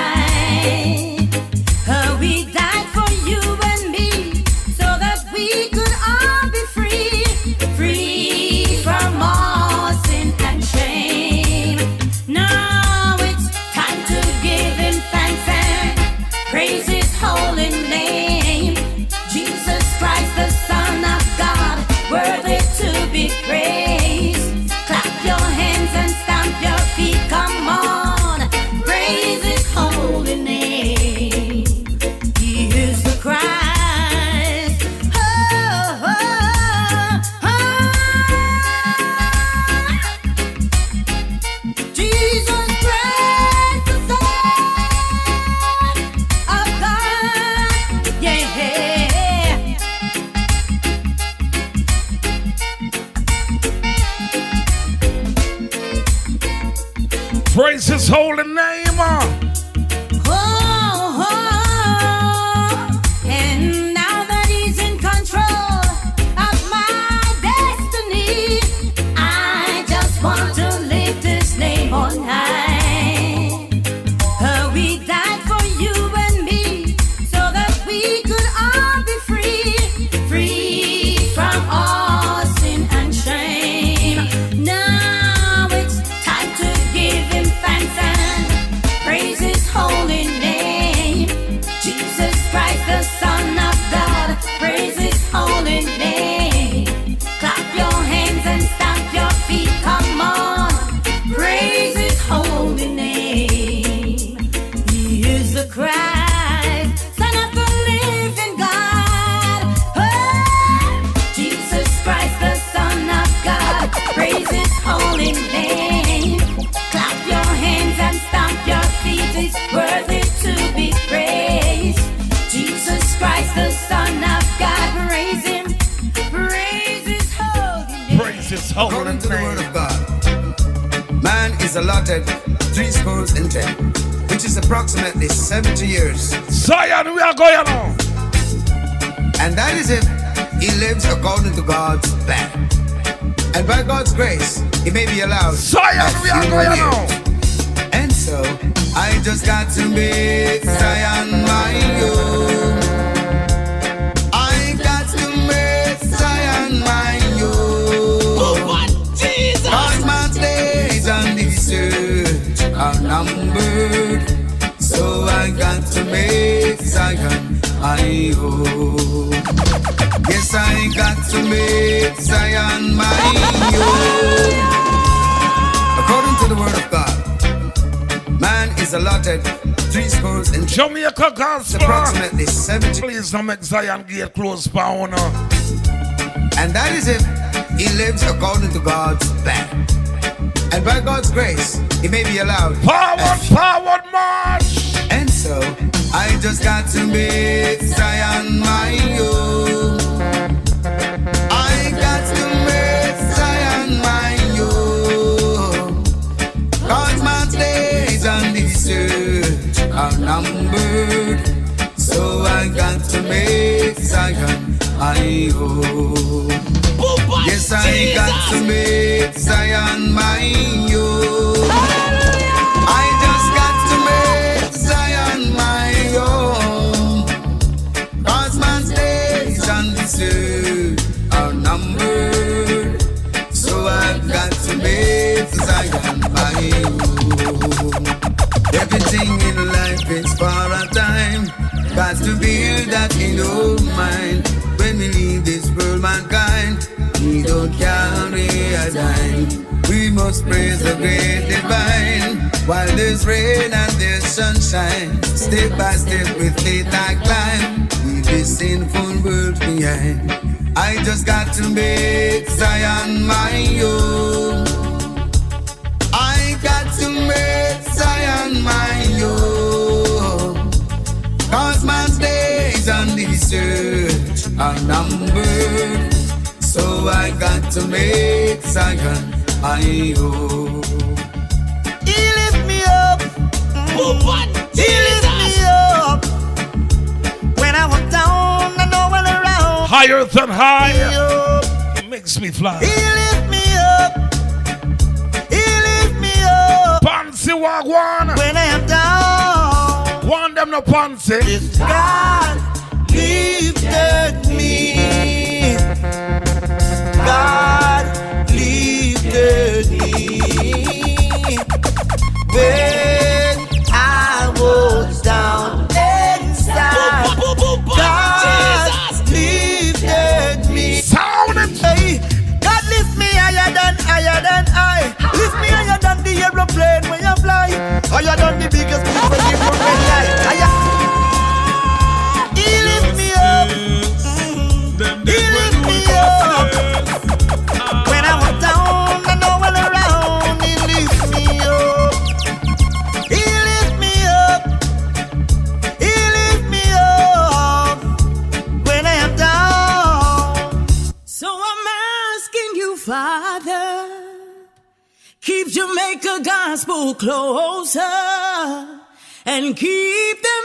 We died for you and me, so that we could all be free from all sin and shame. Now it's time to give Him thanks and Praise his holy name. And now that he's in control of my destiny, I just want to lift his name on high. We died for you and me so that we could all be free, free from all sin and shame. Now it's time to give him thanks and praise his holy name. Jesus Christ, the Son of God, praise his holy name. Clap your hands and stamp your feet, come on, praise his holy name. He is the Christ, Son of the living God. Oh, Jesus Christ, the Son of God, praise his holy name. Clap your hands and stamp your feet, it's worthy to be praised. Jesus Christ, the Son of God, praise him, praise his holy name. Praise his holy According to the word name. of God, man is allotted 10, which is approximately 70 years. Zion, we are going on. And that is if he lives according to God's plan. And by God's grace, he may be allowed Zion, we are going on. And so, I just got to make Zion my own. I got to make Zion my own. Jesus. Cause my days on this earth are numbered. So I got to make Zion my own. Yes, I got to make Zion my own. According to the word of God, man is allotted 10. Jamaica Gospel. Approximately 70. Please don't make Zion gate close for honor. And that is if he lives according to God's plan. And by God's grace, he may be allowed. Forward march. And so, I just got to make Zion my own. I got to make Zion my own. Cause my days on this earth are numbered. So I got to make Zion my own. Yes, I got to make Zion my own. I just got to make Zion my own. Cause my days on this earth are numbered. So I've got to make Zion my own. Everything in life is for a time. Got to build that in your mind. When we leave this world, mankind, we don't carry a dime. We must praise the great divine. While there's rain and there's sunshine, step by step with faith I climb. Leave this sinful world behind. I just got to make Zion my own. I got to make Zion my own. Cause man's days on this earth are numbered. So I got to make Zion my own. He lift me up. He lift me up. When I was down and no one around. Higher than high. It makes me fly. He lift me up. He lift me up. Pansy wagwan. When I am down. Want them no pansy. If God lifted me. God lifted me when I was down inside. God lifted me. Sound it. Hey, God lift me higher than I. Lift me higher than the aeroplane when you fly. Higher than the biggest people in the red light. He lift me up. He lift me up. When I was down and no one around, he lift me up. gospel closer and keep them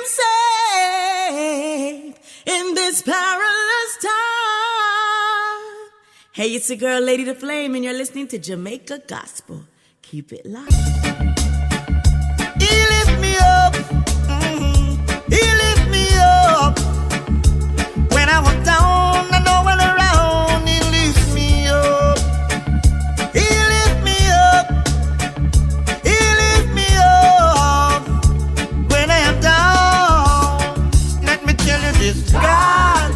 safe in this perilous time. Hey, it's your girl, Lady the Flame, and you're listening to Jamaica Gospel. Keep it locked. He lift me up. He lift me up. When I was down and no one around, he lift me up. He lift me up. He lift me up. When I am down, let me tell you this. God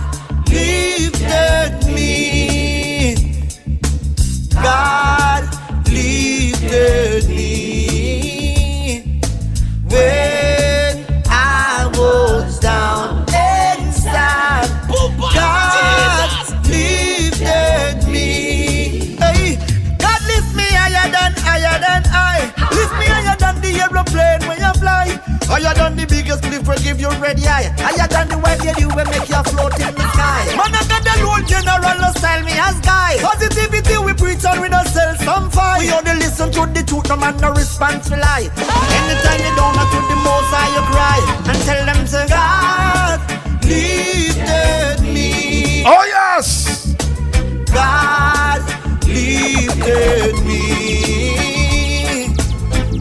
lifted me. God lifted me. When I was down inside, God lifted me. Hey, God lift me higher than I. Lift me higher than the aeroplane when you fly. Higher than the biggest cliff will give you red eye. Higher than the wave you will make you float in the sky. Man, I got the Lord General, no style me as guy. Positivity we preach and we don't sell some fight. We only listen to the truth, no man no response for lie. Anytime you down to the most high you cry and tell them to God lifted me. Oh yes, God lifted me.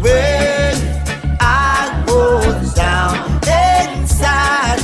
When I was down inside,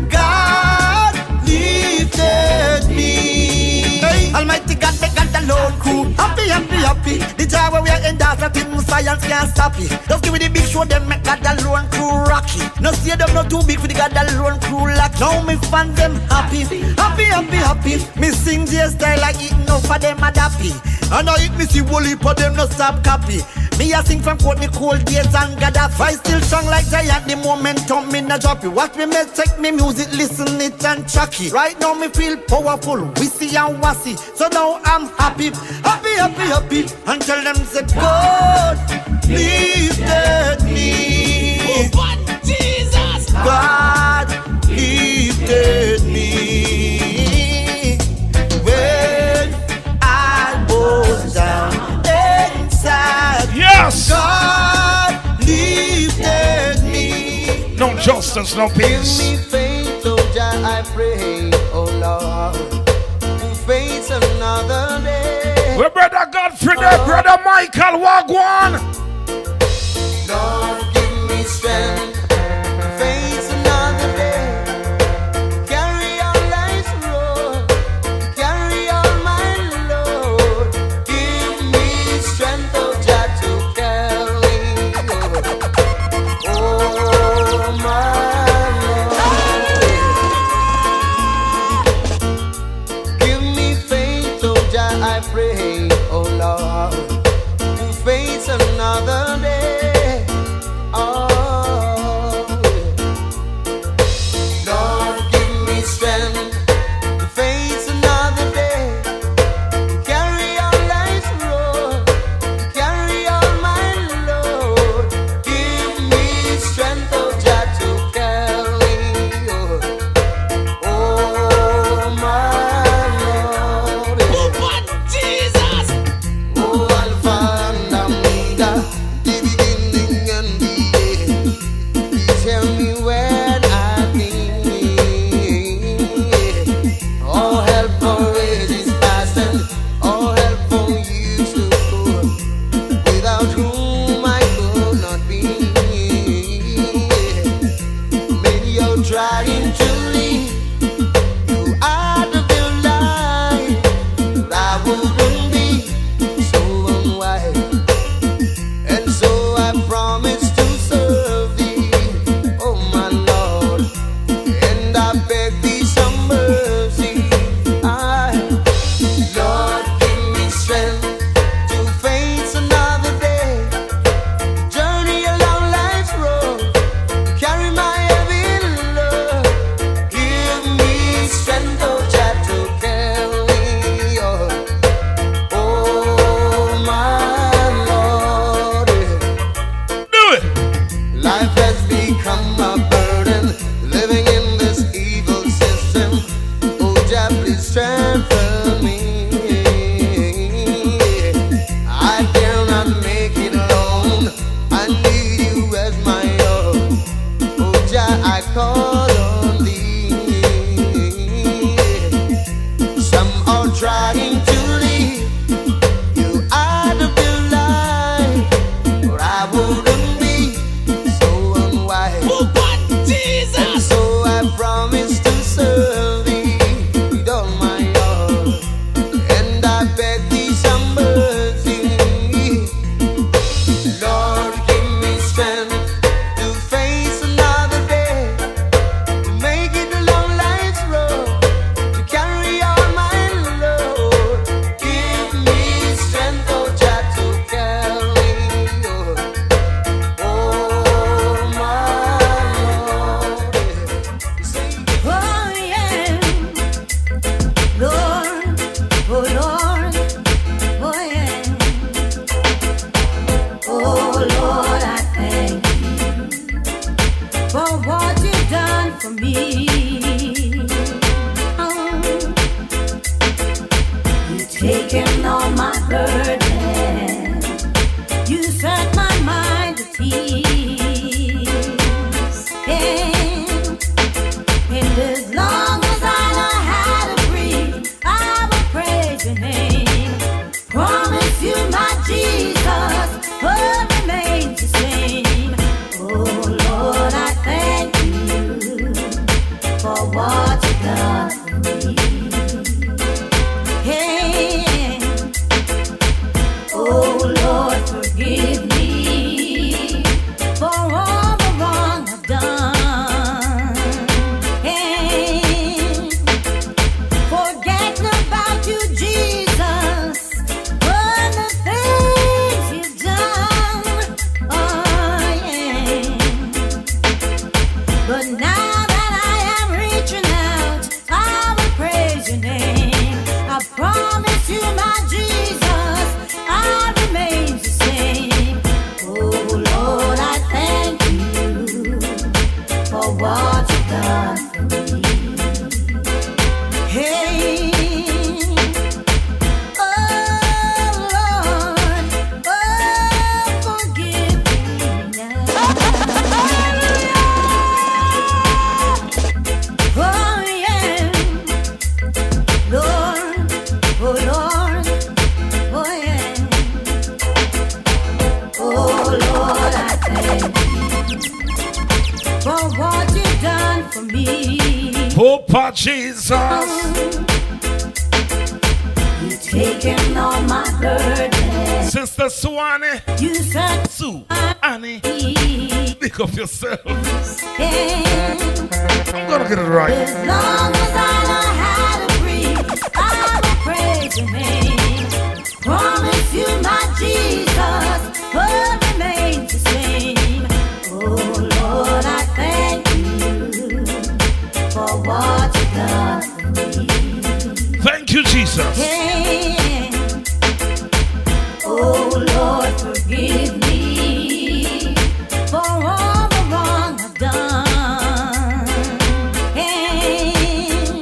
God lifted me. Hey. Almighty God, they got the Lord crew. Happy, happy, happy. The job where we are in that nothing science can't stop it. Just give me the big show, them make God the Lord crew rocky. No see them not too big for the God the Lord crew lock. Now me fans them happy, happy, happy, happy. Me sing their style like it no for them a dappy. And I hit me see Wally for them no stop copy. Me a sing from Courtney Cold Days and Gaddafi. I still strong like giant, the momentum me na drop it. Watch me make take me music, listen it and track it. Right now me feel powerful, wissy and wassy. So now I'm happy, happy, happy, happy. And tell them say God lifted me. Jesus. God lifted me. When I was down inside, yes. God lifted me. No justice, no Give peace. me faith, oh Jah, I pray, oh Lord, to face another day. We brother Godfrey there, brother Michael Wagwan. Lord, give me strength to face another day. Carry on life's road, carry on my load. Give me strength, oh Jah, to carry on. Oh my Lord. Give me faith, oh Jah, I pray, oh Lord, to face another day. Lord, give me strength to face another day. Carry on life's road, carry on my load. Give me strength, oh Jah, to carry on. Oh my Lord. Jesus. Oh Alpha and Omega, the beginning and the end. Please tell me when I need. All help for ages past and all help for years to come. Without whom I could not be. Many are trying to leave you out of your life, but I wouldn't be so unwise. And so I promise to serve thee, oh my Lord, and I beg thee some mercy. Lord, give me strength to face another day. Journey along life's road, carry my heavy load. I call on thee. Some are trying to leave you out of your life, but I wouldn't be so unwise. And so I promise to serve thee with all my heart, and I beg thee some mercy. Lord, give me strength to face another day, to make it along life's road, to carry on my load. Give me strength, oh Jah, to carry on. Oh my Lord, Oh yeah, Lord, oh Lord, oh yeah. Oh Lord, I thank you for what you've done for me. Oh, you've taken all my burden. You set my mind at ease. And as long as I know how to breathe, I will praise your name. Promise you, my Jesus, will remain the same. Oh Lord, I thank you for what you've done for me. Hey, oh Lord, forgive me for all the wrong I've done. Hey, forgetting about you, Jesus, for the things you've done. Oh yeah. But now that I am reaching out, I will praise your name. I promise you, my Jesus, I'll remain the same. Oh Lord, I thank you for what you've done for me. Hey, oh Lord, oh forgive me now. Oh yeah, Lord, oh Lord, oh yeah. Oh Lord, I thank you for what you've done for me. Papa Jesus. You've taken all my burden. Sister Suani. You set Sue. Annie. me Pick up yourself. in. I'm gonna get it right. As long as I know how to breathe, I will praise your name. Promise you, my Jesus, will remain the same. Oh Lord, I thank you for what you've done for me. Thank you, Jesus. Hey, oh Lord, forgive me for all the wrong I've done. Hey,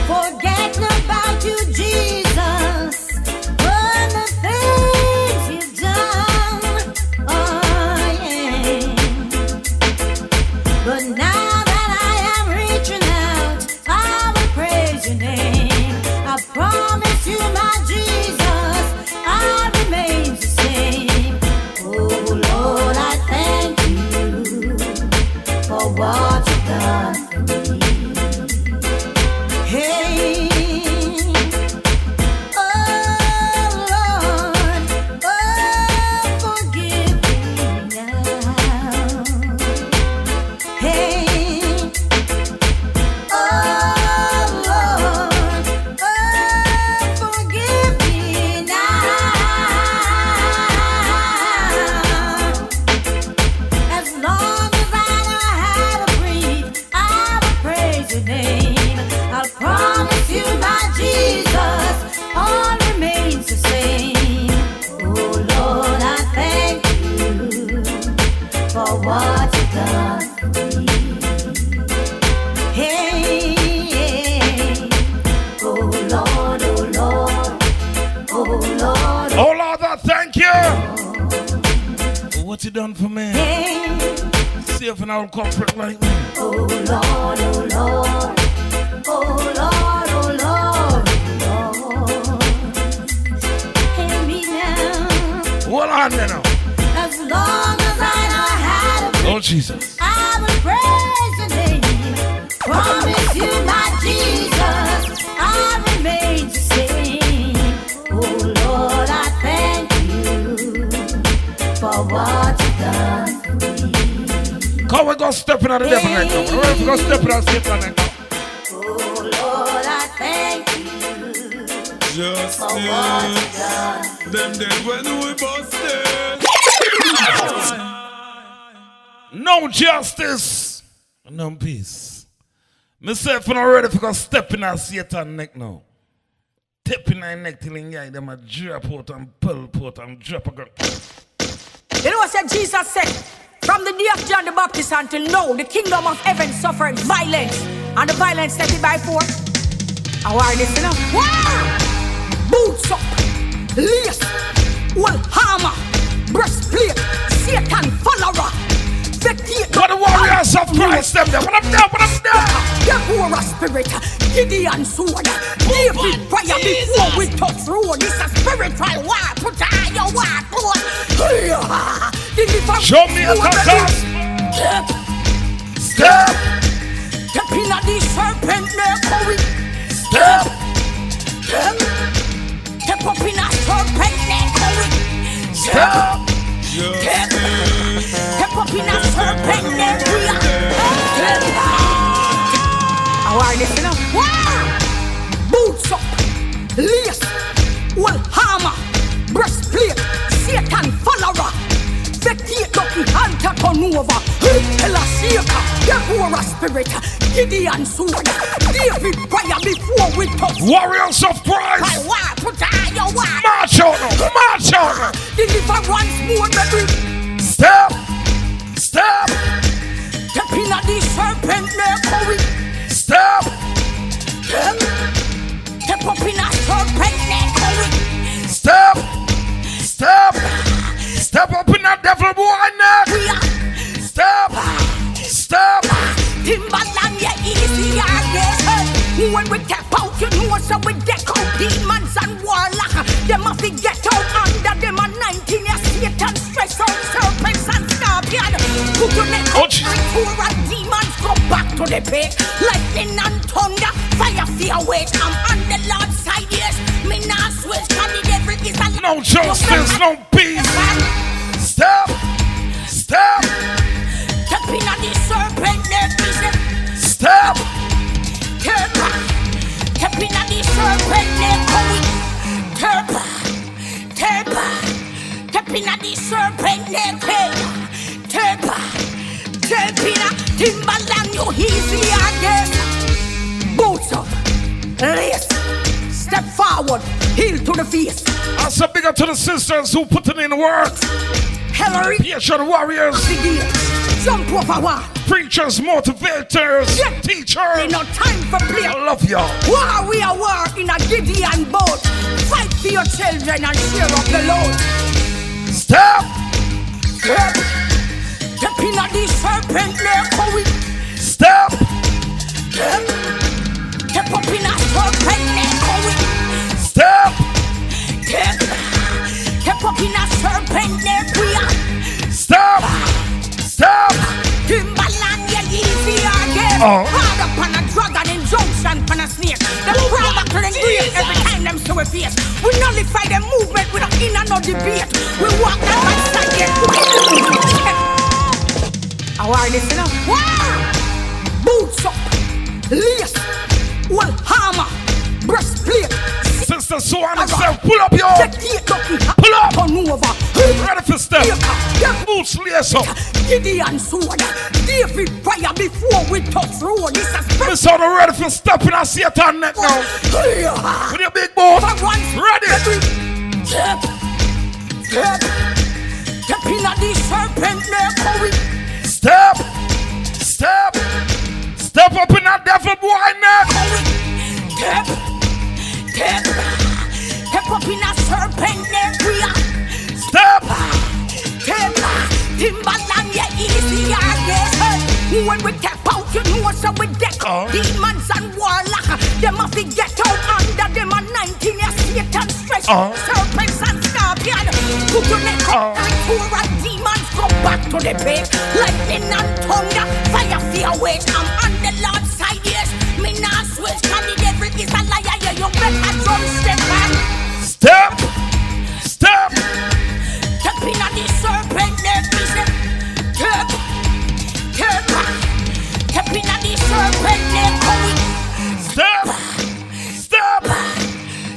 forgetting about you, Jesus, for the things you've done. Oh yeah. But now that I am reaching out, I will praise your name. I promise you, my Jesus, I'll remain the same. Oh Lord, I thank you for what you've done for me. Hey, oh Lord, oh forgive me now. Hey, oh Lord, oh forgive me now. As long as I know how to breathe, I will praise your name. I'll promise you, my Jesus, all remains the same. Oh Lord, I thank you for what you've done for me. Hey, oh Lord, oh Lord, oh Lord, Oh Lord, I thank you for what you done for me. hey, safe in our comfort like me. Oh Lord, oh Lord, oh Lord, oh Lord, Lord, hear me now. Hold on there now. As long as I know how to Oh Jesus. I will praise your name. Promise you, my Jesus, I remain the same. Oh Lord, I thank you for what you've done for me. Come we go stepping on the devil right now. We're going to step on Satan right now. Oh Lord, I thank you Justice. for what you've done. Them dead when we busted. No justice, no peace. Myself not ready for stepping on Satan neck now. Tapping on neck till in guy them a drop out and pull out and drop again. You know what Jesus said? From the day of John the Baptist until now, the kingdom of heaven suffered violence, and the violence set it by force. Awareness, you know? Wow! Boots up, lace, well hammer, breastplate, Satan follower. What the warriors of Christ them there? What up there? What up there? The poor spirit, Gideon sword, David fire before we touch road. It's a spiritual war. Put on your war, deliver. Show me a touch. Step. Step in at the serpent neck, hurry. Step. Step up in a serpent neck, hurry. Step. Step up in a serpent neck, awareness, you know? Wow! Boots up, lace, well hammer, breastplate, Satan follower. Vectate ducky, hunter come over. Hell a shaker, the poor spirit, Gideon sword, David fire before we touch. Warriors of Christ. I want put on your war. March out now, march out now. Deliver once more, baby. Step. Step. Step in at the serpent neck, hurry. Step. Step up in a serpent neck, hurry. Step. Step. Step up in that devil boy neck. Step. Step. Timberland, yeah, easy, yes. When we tap out, you know, so we deck out demons and warlock. Them have to get out under them a 19 years Satan stress out serpents and scorpion. Put your neck out and demons go back to the pit. Lightning and thunder, fire fear away. I'm on the Lord's side, yes. Me not switch, cause the devil is a no justice, no peace. Step. Step. Step in at the serpent neck, step. Step in at the serpent neck, step in at the serpent neck, step in a Timberland, you easy again. Boots up, lace, step forward, heel to the face. I say big up to the sisters who put it in work. Hillary, Patient warriors, jump over one. Preachers, motivators, teachers. No time for play. I love y'all. War we are war in a Gideon boat. Fight for your children and share up the load. Step. Step. Step in at the serpent neck, hurry. Step. Step. Step up in a serpent neck, hurry. Step. Step. Step up in a serpent neck, we are. Step. Step. Timberland, yeah, easy again. Hard up on a dragon injunction on a snake. The product to the grave every time them show a face. We nullify the movement without in and no debate. We walk down and side it. Awareness, you know? Wow! Boots up, lace, well hammer, breastplate. Sister Swan itself, pull up your. Pull up. Ready for step. Boots lace up. Gideon sword, David fire before we touch road. This is Miss Honor ready for stepping on Satan neck now. With your big boat. Ready. Step. Step. Step in at the serpent neck, hurry. Step. Step. Step up in that devil boy neck. Step. Step. Step up in a serpent neck, we are. Step. Step. Timberland, yeah, easy, I guess. When we tap out, you know so we deck demons and warlock. Them have to get out under them a 19 years Satan stretch. Serpents and scorpion. Put your neck up and pour and demons go back to the base. Lightning and thunder, fire fear wage. I'm on the Lord's side, yes. Me not switch, cause the devil is a liar. Yeah, you better drum step back. Step! Step! Tapping on the serpent neck, me say. Tap, tap. Tapping on the serpent neck, step! Step!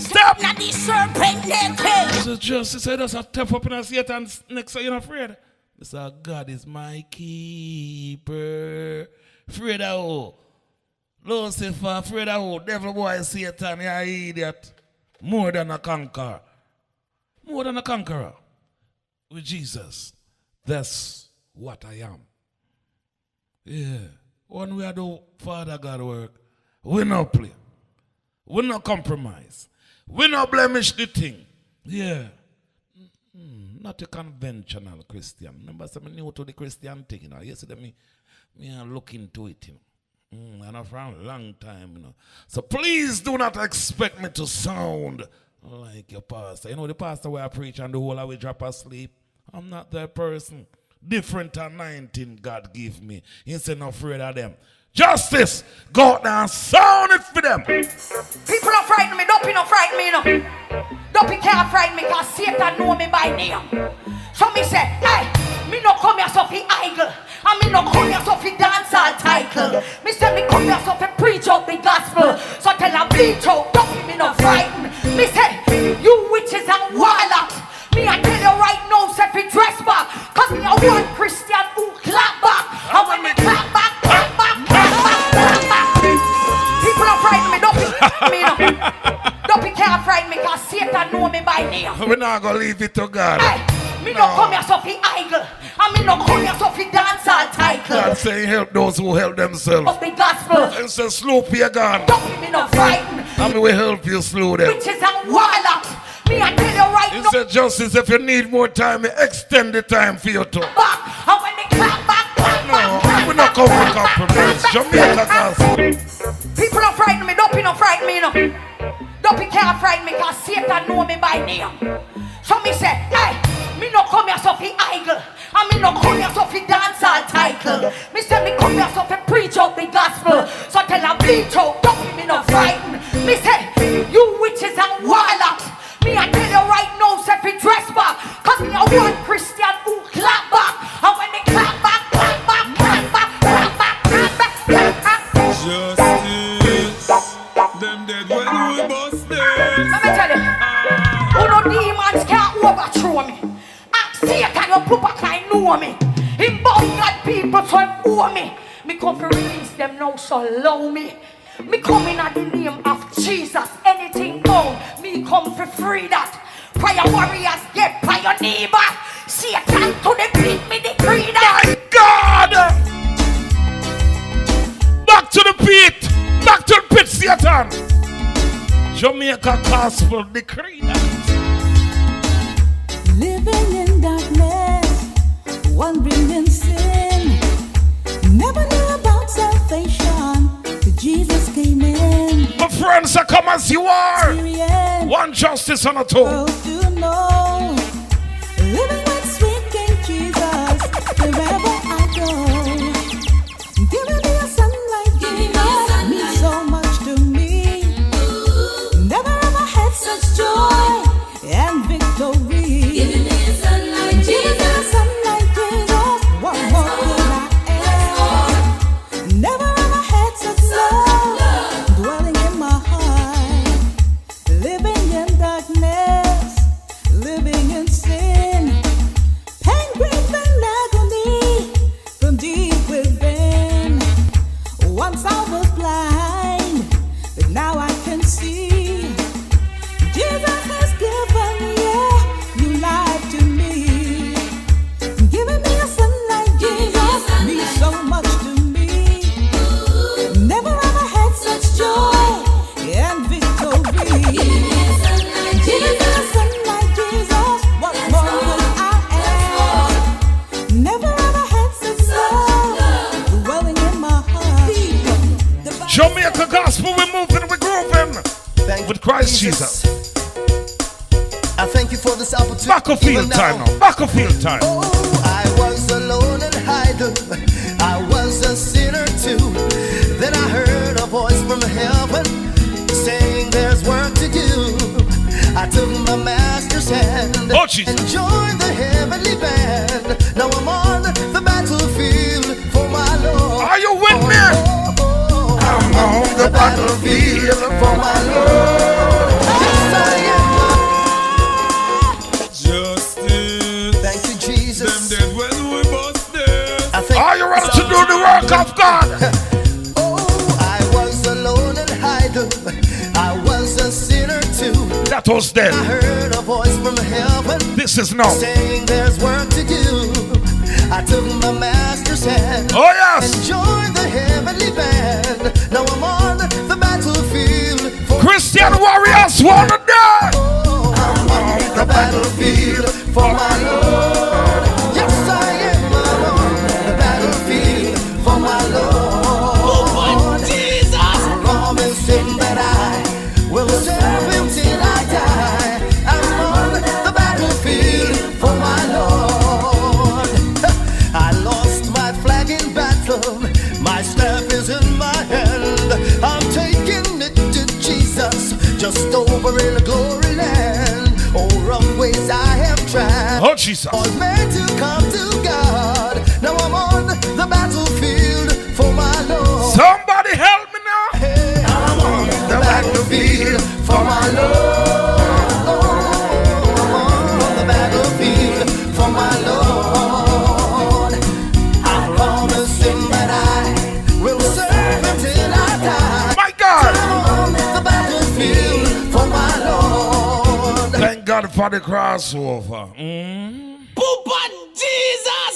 Step! Now the serpent neck, hey. So Justice said us a tap up in a Satan's neck, so you're not afraid. Mr. God is my keeper. Afraid of who? Lucifer, afraid of who? Devil boy, Satan, you're an idiot. More than a conqueror. More than a conqueror. With Jesus. That's what I am. Yeah. When we do Father God work, we no play. We no compromise. We no blemish the thing. Yeah. Not a conventional Christian. Remember, I'm new to the Christian thing, you know. Yesterday, me look into it, you know. And for a long time, you know. So please do not expect me to sound like your pastor. You know, the pastor where I preach and the whole I will drop asleep. I'm not that person. Different anointing God give me. Instead of afraid of them. Justice, go out there and sound it for them. People don't frighten me. Dopey don't frighten me, you know. Dopey can't frighten me because Satan know me by name. So me say, hey, me no come here so fi idle. And me no come here so fi dance all title. Me say me come here so fi preach out the gospel. So tell a bleach out, Dopey me no frighten. Me say, you witches and warlocks. Me I tell you right now, say fi dress back. Cause me a one Christian who clap back. And when me clap back, clap back, clap back, clap back. People don't frighten me, Dopey me no. Dopey can't frighten me cause Satan know me by name. We're not gonna leave it to God. Hey, me no come here so fi idle. And me no come here so fi dance all title. God saying help those who help themselves. Of the gospel. And say slow pagan. Dopey me no frighten. And we will help you slow them. Witches and warlocks. Me I tell you right now. He said, Justice, if you need more time, extend the time for you to. Back, and when they clap back, clap back, we're not going to compromise. Jamaicagospel. People don't frighten me. Dopey don't frighten me, you know. Dopey can't frighten me because Satan know me by name. So me say, hey, me no come here so fi idle. And me no come here so fi dance all title. Me say me come here so fi preach out the gospel. So tell a bleach out, Dopey me no frighten. Me say, you witches and warlocks. Me I tell you right now, say fi dress back. Cause me a one Christian who clap back. And when they clap back, clap back, clap back, clap back, clap back, clap back. Justice, them dead when we bust them. Let me tell you, who no demons can't overthrow me. Ask Satan, your papa can't know me. Him bound God people so him owe me. Me come to release them now, so allow me. Me come in at the name of Jesus. Anything wrong, me come for free that. Prayer warriors get by your neighbor. Satan to the pit, me decree that. My God! Back to the pit! Back to the pit, Satan! Jamaicagospel decree that. Living in darkness, wandering in sin. Never knew about salvation. Jesus came in. My friends, I come as you are. Experience. One justice on a two. World to know. Living with sweet King Jesus wherever I go. Giving me a sunlight, means so much to me. Never ever had such joy and victory. Giving me a sunlight, Jesus. What more could I ask? Never ever had such love dwelling in my heart. Living in darkness, living in sin. Jamaica gospel, we're moving, we're grooving. Thank with you, Christ Jesus. I thank you for this opportunity. Battlefield time now. Battlefield time. Oh, I was alone and hiding. I was a sinner too. Then I heard a voice from heaven saying there's work to do. I took my master's hand and joined the heavenly band. Now I'm on the battlefield for my Lord. Are you with me? I'm on the battlefield for my Lord. Yes, I am. Justice. Thank you, Jesus. Them dead when we bust this. Are you ready to do the work of God? Oh, I was alone and hiding. I was a sinner too. That was then. I heard a voice from heaven. This is now. Saying there's work to do. I took my master's hand. Oh yes. And joined the heavenly band. Now I'm on the battlefield. Christian warriors wanna die. Oh, I'm on the battlefield for my Lord. Yes, I am on the battlefield for my Lord. Jesus. Promise him that I will serve him till I die. I'm on the battlefield for my Lord. I lost my flag in battle. My staff is in my hand. I'm taking it to Jesus, just over in the glory land. Oh, rough ways I have tried. Oh, Jesus. All meant to come to God. Now I'm on the battlefield for my Lord. Somebody help me now. Hey, I'm on the battlefield for my Lord. I'm on the battlefield for my Lord. I promise him that I will serve him till I die. My God. I'm on the battlefield for my Lord. Thank God for the crossover. Poopa Jesus.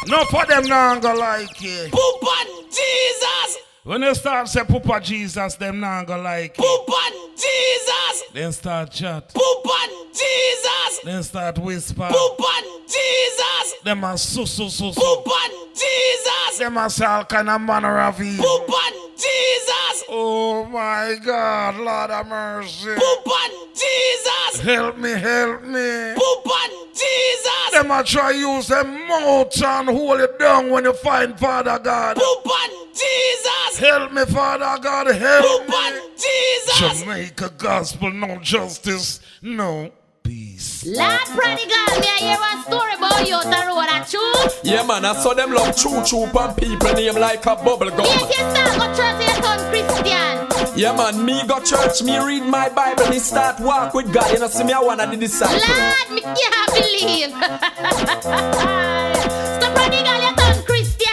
No for them not gonna like it. Poopa Jesus. When you start say Poopa Jesus, them not gonna like it. Poopa Jesus. Then start chat. Poopa Jesus. Then start whisper. Poopa Jesus. Them are so. Poopa Jesus. Them are say all kind of manner of evil. Poopa Jesus. Oh my God, Lord of mercy. Poopa Jesus. Help me. Poopa Jesus. Them are try use them mouth and hold it down when you find Father God. Poopa Jesus. Help me, Father God, help Poopa me. Jesus. Jamaica gospel, no justice, no peace. Lord Prodigal, me I hear one story about you on the road at you. Yeah, man, I saw them love choo-choo and people name like a bubble gum. Yes, you start go church, you turn Christian. Yeah, man, me go church, me read my Bible, me start walk with God. You know, see me, I one of the disciples. Lord, me can't believe. So Prodigal, you turn Christian.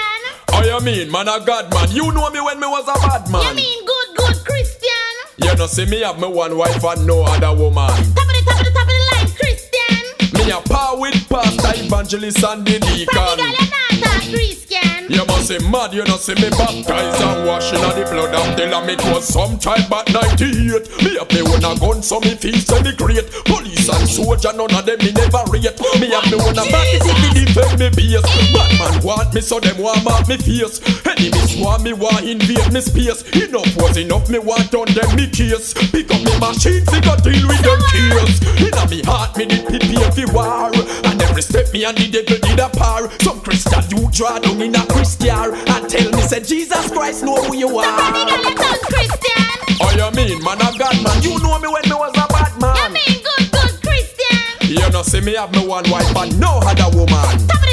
Oh, you mean, man, a God, man? You know me when me was a bad man. You mean good Christian? You know, see me have me one wife and no other woman. Top of the line, Christian. Me a par with pastor, evangelist and the deacon. Prodigal, you're not a Christian. You must say mad, you know, see me baptized and washing of the blood of the lamb. It was sometime back 98. Me have me own a gun, so me feel semi-great. Police and soldier, none of them me never rate. Me have me own a back, it will defend me base. Bad man want me, so them want mark me face. Enemies want me, want invade me space. Enough was enough, me want on them me case. Pick up me machine, figure deal with them tears. Inna me heart, me did prepare for war. And every step me and the devil did a par. Some Christian you draw down in a Christian and tell me say Jesus Christ know who you are. Prodigal, you turn Christian. Oh you mean man a God man? You know me when me was a bad man. You mean good Christian. You know see me have me one wife and no other woman. Top of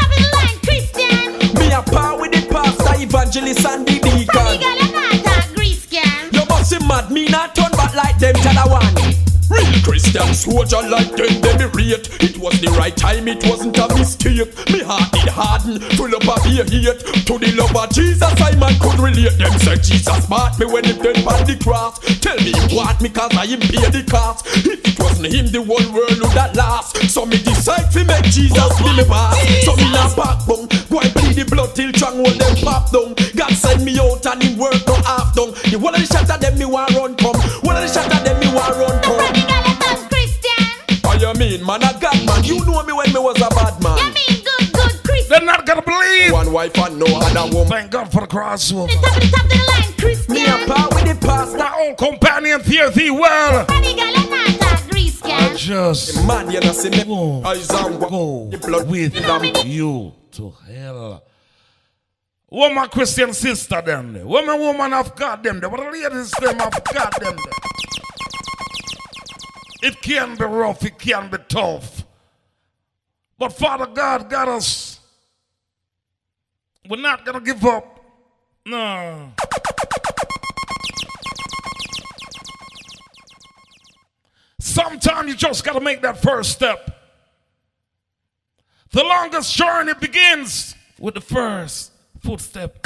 the line, Christian. Me a par with the pastor, evangelist and the deacon. Prodigal, you're not a Christian. You must see mad, me not turn back like them t'other one. Real Christian soldier like them, me rate. It was the right time, it wasn't a mistake. Me heart did harden, full up of fear hate. To the love of Jesus, I man could relate. Them said Jesus bought me when he dead on the cross. Tell me you want me cause I him pay the cost. If it wasn't him, the whole world would have lost. So me decide to make Jesus be me pass. So me not backbone, go and bleed the blood till strong hold them pop down. God send me out and him work no half done. The whole of the shot of them me want run come. One of the shot of them me want run come. Oh, you mean man a God man? You know me when me was a bad man. You mean good Christian. They're not gotta believe. One wife and no other woman. Thank God for the crossover. Top of the line, Christian. Me a part with the pastor. My old companion, fear thee well. Honey, girl, I'm not that grease, I girl. just Man, you know, see me. won't Eyes on go the blood. with you to hell. Woman Christian sister them there. Woman of God them there. What the ladies them of God them there. It can be rough, it can be tough. But Father God got us. We're not gonna give up. No. Sometimes you just gotta make that first step. The longest journey begins with the first footstep.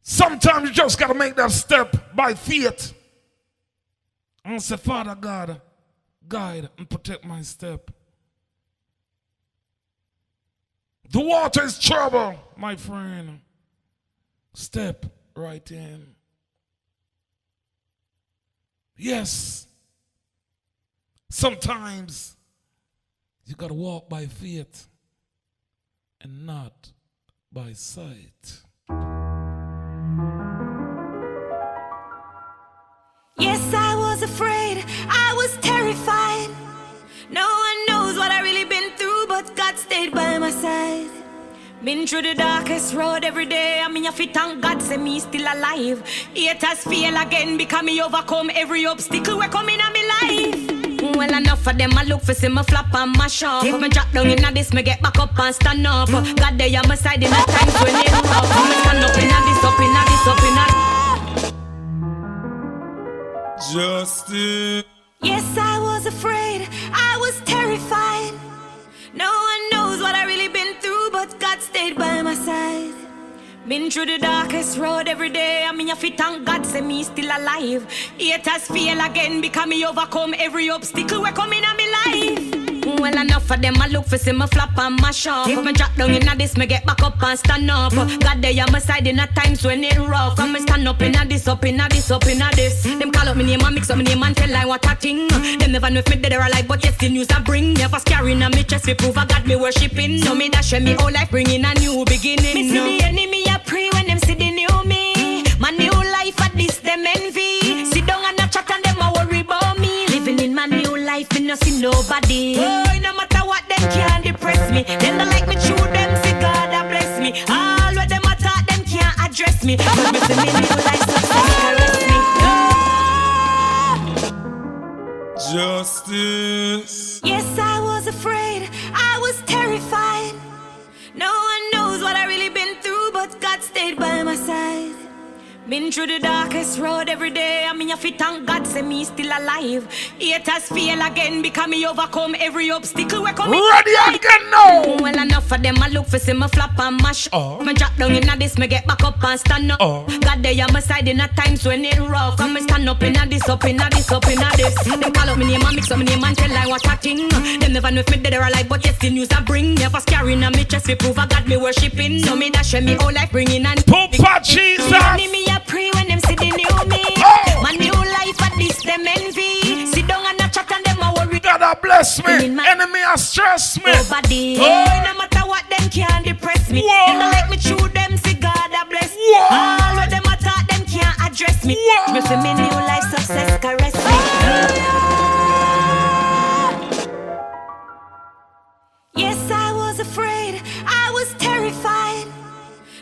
Sometimes you just gotta make that step by faith. And say, Father God, guide and protect my step. The water is trouble, my friend. Step right in. Yes. Sometimes you gotta walk by faith and not by sight. Yes, I was afraid, I was terrified. No one knows what I really been through, but God stayed by my side. Been through the darkest road every day. I mean, if you thank God, say me still alive. Haters fail again because me overcome every obstacle we come in my life. Well, enough of them, I look for see me flop and mash up. If me drop down in this, me get back up and stand up. God, they on my side in the times when it rough. Me stand up in this, up in this, up in this. Justice. Yes, I was afraid, I was terrified. No one knows what I really been through, but God stayed by my side. Been through the darkest road every day. I mean, if you thank God, say me still alive. Haters fail again because me overcome every obstacle we come in my life. Well, enough of them, I look for see me flop and mash up. If me drop down in this, me get back up and stand up. God, they on my side in the times when it rough. Come me stand up in this, up in this, up in this. Them call up me name and mix up my name and tell I what I think. Them never know if me dead or alive, but yes, the news I bring. Never scaring on me chest, we prove I got me worshipping. So me dash me whole life, bringing a new beginning. Me see the enemy, I pray when them see the new me. My new life at this, them envy. Sit down and a chat and them a worry about me. Living in my new life, me no see nobody. Oh, no matter what, them can't depress me. Them don't like me, true, them see God a bless me. All what them attack, them can't address me. But me see me new life, success caress me. Justice. Yes, I was afraid, I was terrified. No one knows what I really been through, but God stayed by my side. Been through the darkest road every day. I mean, if you thank God, say me still alive. Haters fail again because me overcome every obstacle we come in. Ready again now. Well, enough of them, I look for see me flop and mash up. Me drop down in this, me get back up and stand up. God, they on my side in the times when it rough. Come me stand up in this, up in this, up in this. Them call up me name and mix up my name and tell I what I think. Them never know if me dead or alive, but yes, the news I bring. Never scaring on me chest, we prove I got me worshipping. So me dash me whole life bringing and Papa Jesus. I pray when them see the new me. My new life at this, them envy. Sit down and a chat and them a worry. God bless me. Enemy has stressed me. Nobody. Oh, no matter what, them can't depress me. Whoa. Them don't like me, true, them see God a bless me. Whoa. All of them attack, them can't address me. Whoa. Me feel me new life success caress me. Yes, I was afraid, I was terrified.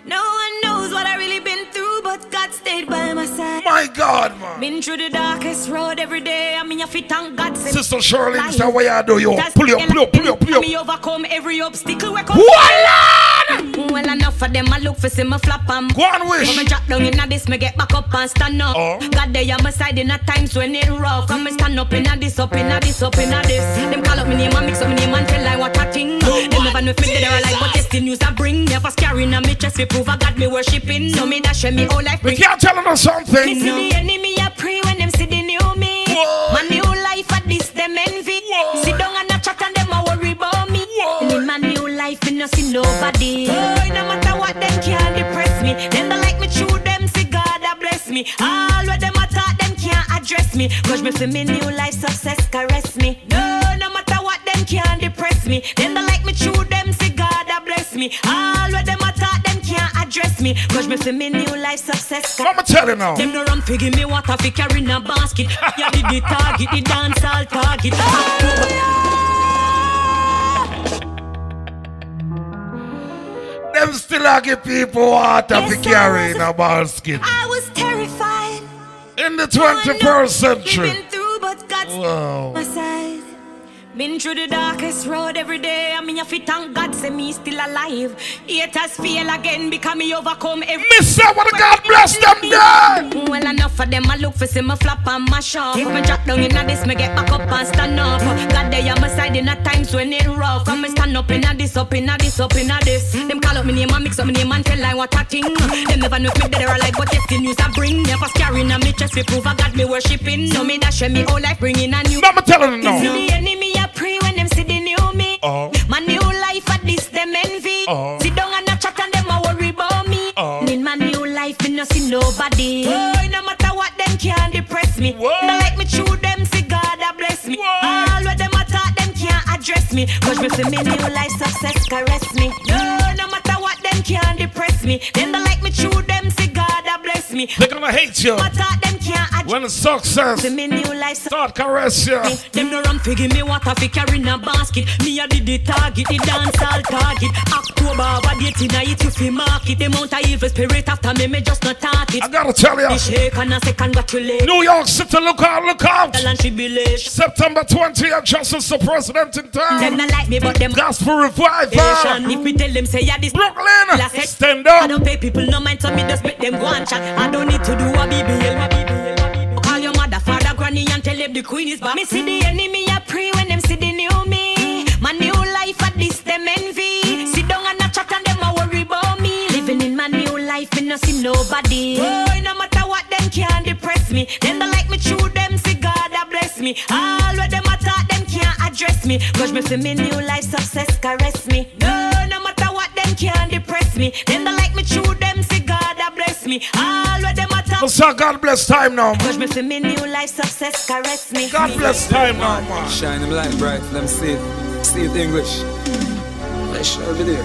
No one knows what I really been through, but God stayed by my side. My God, man. Been through the darkest road every day. I mean, if you thank God, say Sister Shirley, this is what you do, yo. Pull up. Me overcome every obstacle we come. Voila! Well, enough of them, I look for see me flop and go on, wish. When me drop down in this, me get back up and stand up. God, they on my side in the times when it rough. Come me stand up in this, up in this, up in this. Them call up me name and mix up my name and tell I what I think. Them never know if me dead or alive, but yes, the news I bring. Never scaring on me chest, we prove I got me worshipping. So me dash me whole life. We can't tell them something. Me see the enemy, I pray when them see the new me. Whoa. My new life at this, them envy. Whoa. Sit down and a chat and them a worry about me. And in my new life, me no see nobody. Oh, no matter what, them can't depress me. Them don't like me, true, them see God a bless me. All what them attack, them can't address me. Cause me feel me new life success caress me. No matter me. Them don't like me true, them say God a bless me. All where them attack, them can't address me. Cause me for me new life success. I'ma tell you now. Them no run figure me water fi carry in a basket. Yeah, the target, the dance all target. Them still a give people water fi carry in a basket. I was terrified. In the 21st century. Been through, but God's wow. my side. Been through the darkest road every day. I mean, if you thank God, say me still alive. Haters fail again because me overcome every. Miss what God bless them then. Well, enough for them. I look for see me flop and mash up. If me drop down in this, me get back up and stand up. God, they on my side in at times when it rough. Come me stand up in a this, up in a this, up in a this. Them call up me name and mix up me name and tell I what acting. Them never know if me dead or alive, but testing news I bring. Never scaring on me chest, we prove I got me worshipping. So me dash me whole life bringing a new. Mama telling them no. See the enemy a pray when them see the new me. My new life at this them envy. Sit down and a chat and them a worry about me. In my new life me no see nobody. No matter what them can't depress me. No like me true them see God a bless me. All where them attack them can't address me. Cause me for me new life success caress me. No matter what them can't depress me. Them don't like me true them see God a bless me. They're gonna hate you. When the success start caress you. Them no run figure me water fi carry in a basket. Me a did the target, the dance all target. October, what date in a it you fi market. The mount of evil spirit after me just not talk it. I gotta tell you. Me shake and I say congratulate. New York City, look out, look out. September 20th, Justice the President in town. Them not like me but them Gospel Revival. If we tell them say yeah this Brooklyn, stand up. I don't pay people no mind so me just make them go and chat. I don't need to do a BBL. Call your mother, father, granny and tell them the queen is back. Me see the enemy a pray when them see the new me. My new life at this them envy. Sit down and a chat and them a worry about me. Living in my new life me no see nobody. No matter what them can't depress me. Them don't like me true them see God a bless me. All where them attack them can't address me. Cause me for me new life success caress me. No matter what them can't depress me. Them don't like me true them see God a bless me. All where them attack. So God bless time now. Cause me for me new life success caress me. God bless time now, man. Shine them light bright, let me see it. See it English. I shall be there.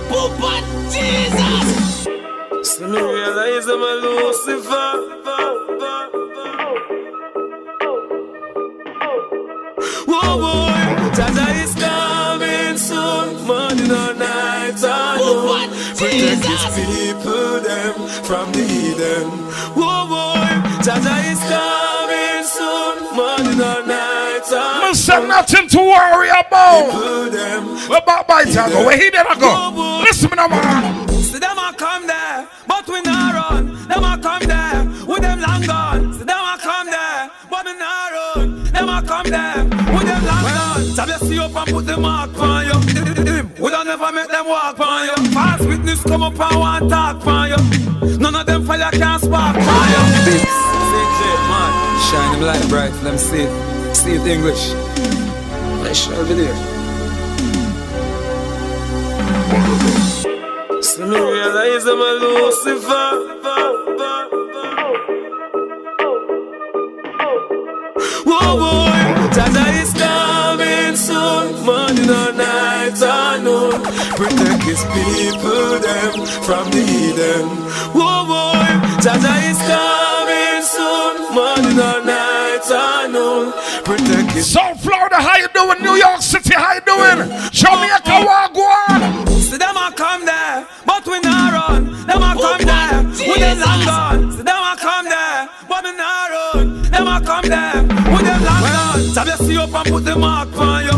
Papa Jesus! So me realize I'm a Lucifer. Whoa boy, Jaja is coming soon. Morning or night or noon. Protect his people them from the heathen. Whoa boy, Jaja is coming soon. Morning or night or noon. Must have nothing to worry about. Where about my go? Where he did I go? Listen me now, man. See them a come there, but we not run. Them a come there, with them long gone. See them a come there, but we not run. Them a come there, with them long gone. So you see up and put the mark on you. We don't never make them walk on you. False witness come up and want talk on you. None of them fire can spark on you. CJ, man, shine them light bright, let me see it. See it English. I shall be there. So me realize I'm a Lucifer. Whoa boy, Jaja is coming soon. Morning or night or noon. Protect his people them from the heathen. Whoa boy, Jaja is coming soon. Morning or night or noon. Protect his. South Florida, how you doing? New York City, how you doing? Jamaica, Wagwan. See them a come there, but we not run. Them a come there, with them long gone. See them a come there, but we not run. Them a come there, with them long gone. So you see up and put the mark on you.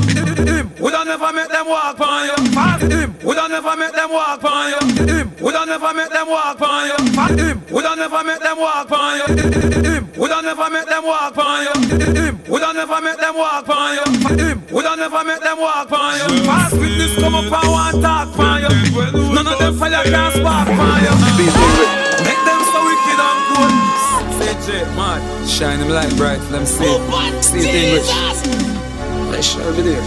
We don't never make them walk on you. We don't never make them walk on you. We don't never make them walk on you. We don't never make them walk on you. We don't never make them walk on you. We don't never make them walk on you. We don't never make them walk on you. Fast witness come up and want talk on you. None of them fire can spark on you. Make them so wicked and good. CJ, man, shine them light bright, let me see it. See it English. I shall be there.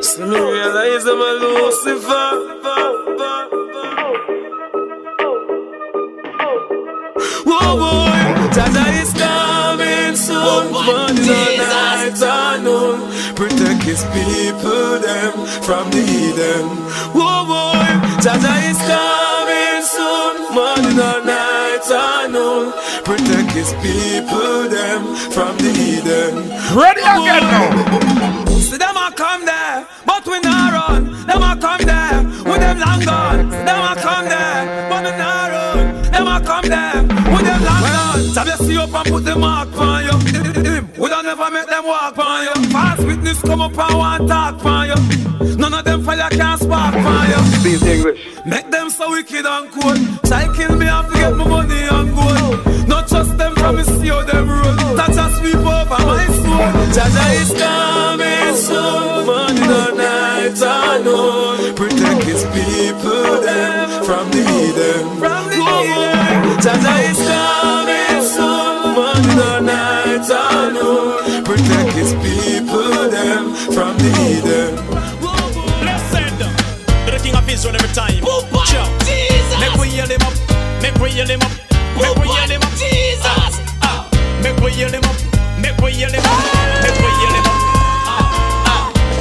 So me realize I'm a Lucifer. Whoa boy, Jaja is coming soon. Morning or night or noon. Protect his people them from the heathen. Whoa boy, Jaja is coming soon. Morning or night or noon. Protect his people them from the heathen. Ready again now. See them a come there, but we not run. Them a come there, with them long gone. Them a come there, but we not run. Them a come there, with them long gone. So you see up and put the mark on you. We don't never make them walk on you. False witness come up and want talk on you. None of them fire can spark on you. Speak English. Make them so wicked and cold. Try kill me and forget my money and gold. Not trust them from me see how them roll. That's a sweep over my soul. Jaja is coming soon. Morning or night or noon. Protect his people them from the heathen. From the heathen. Jaja is coming soon. Morning or night or noon. Protect his people them from the heathen. Blessed to the King of Israel every time. Jesus. Make we heal him up. Make we heal him up. Make we heal him up. Jesus. Make we heal him up. Make we heal him up. Make we heal him up.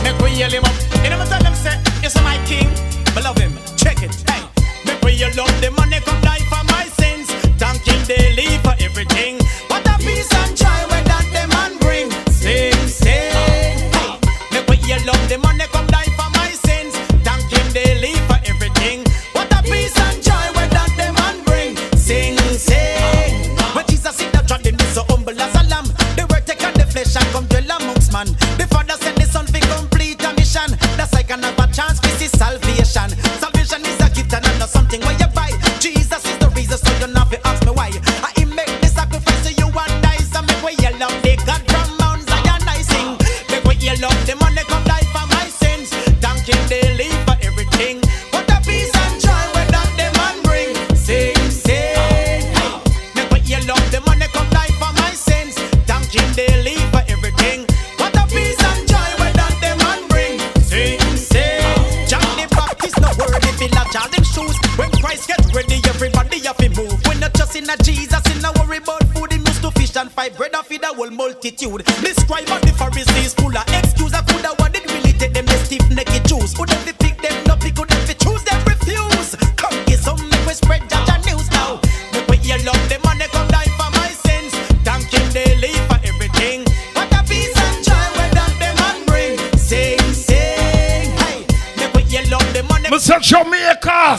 Make we heal him up. You never tell them say, it's my king. But love him. Check it. Hey. Make we heal up. The money come die for my sins. Thank him daily for everything. What a peace and joy when that the man bring. Sing, sing. Hey. Make we heal up. The money come die for my sins. Thank him daily for everything. What a peace and joy when that the man bring. Sing, sing. When Jesus sit down, him is so humble as a lamb. The word take on the flesh and come dwell amongst man. The Father sent the Son to complete a mission. That's I can have a chance to see salvation. Salvation is a gift and not something where you buy. Jesus is the reason, so you not to ask me why. I make the sacrifice to you and I. So make we yell out the God from Mount Zion I sing. Make we yell out the money come die for my sins. Thank him daily for everything. What a peace and joy when that the man bring. Sing, sing. Hey. Make we yell out the money come die for my sins. Thank him daily for everything. What a peace and joy when that the man bring. Sing, sing. John the Baptist no word if he latch all them shoes. When Christ get ready, everybody have to move. When not just in a Jesus, in a worry about food, he used to fish and 5 bread and feed a whole multitude. The scribe and the Pharisees full of excuse. I could have wanted really take them the stiff naked Jews. Could have pick them up, he could have choose them refuse. Come get some, make we spread Jaja news now. Make we hear love, the money come die for my sins. Thank him daily for everything. What a peace and joy when that the man bring. Sing, sing, hey. Make we hear love, the money. Mr. Jamaica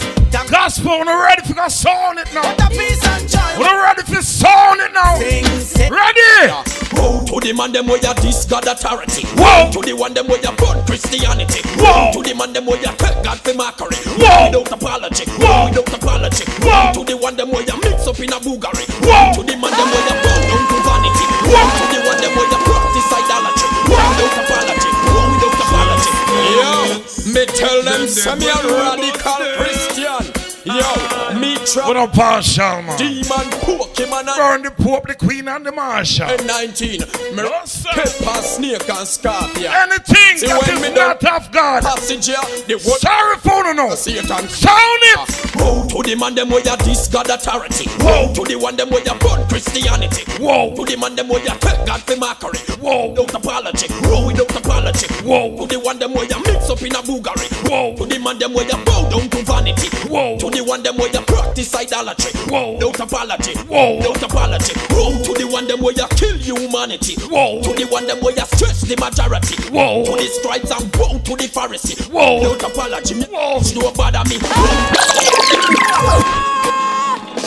Gospel, we're ready for sound it now. What a peace and joy. We're ready for sound it now. Sing, sing. Ready? Woe to the man them where you this God authority. Whoa. To the one them where you burn Christianity. Whoa. To the man them where you take God for mockery. Whoa. Without apology. Whoa. Without apology. Whoa. To the one them where you mix up in a boogery. Whoa. To the man them where you burn down to vanity. Whoa. To the one them where you practice idolatry. Without apology. Without apology. Yo, me tell them some a radical Christian. Yo, me trap. What a partial, man. Demon poke him and burn the Pope, the Queen, and the Marshal. and 19. Pepper, snake, and scorpion. Anything See, that when is me not of God. Passenger, the word. Sorry for no. Satan. Sound it. Woe to the man them where you this God authority. Whoa. To the one them where you burn Christianity. Whoa. To the man them where you take God for mockery. Whoa. Without apology. Without apology. Whoa. To the one them where you mix up in a boogery. Whoa. To the man them where you bow down to vanity. Whoa. To the one them where you practice idolatry. Whoa. Without apology. Whoa. Without apology. Woe to the one them where you kill humanity. Whoa. To the one them where you stress the majority. Whoa. To the scribes and woe to the Pharisee. Whoa. Without apology. Whoa. No bother me.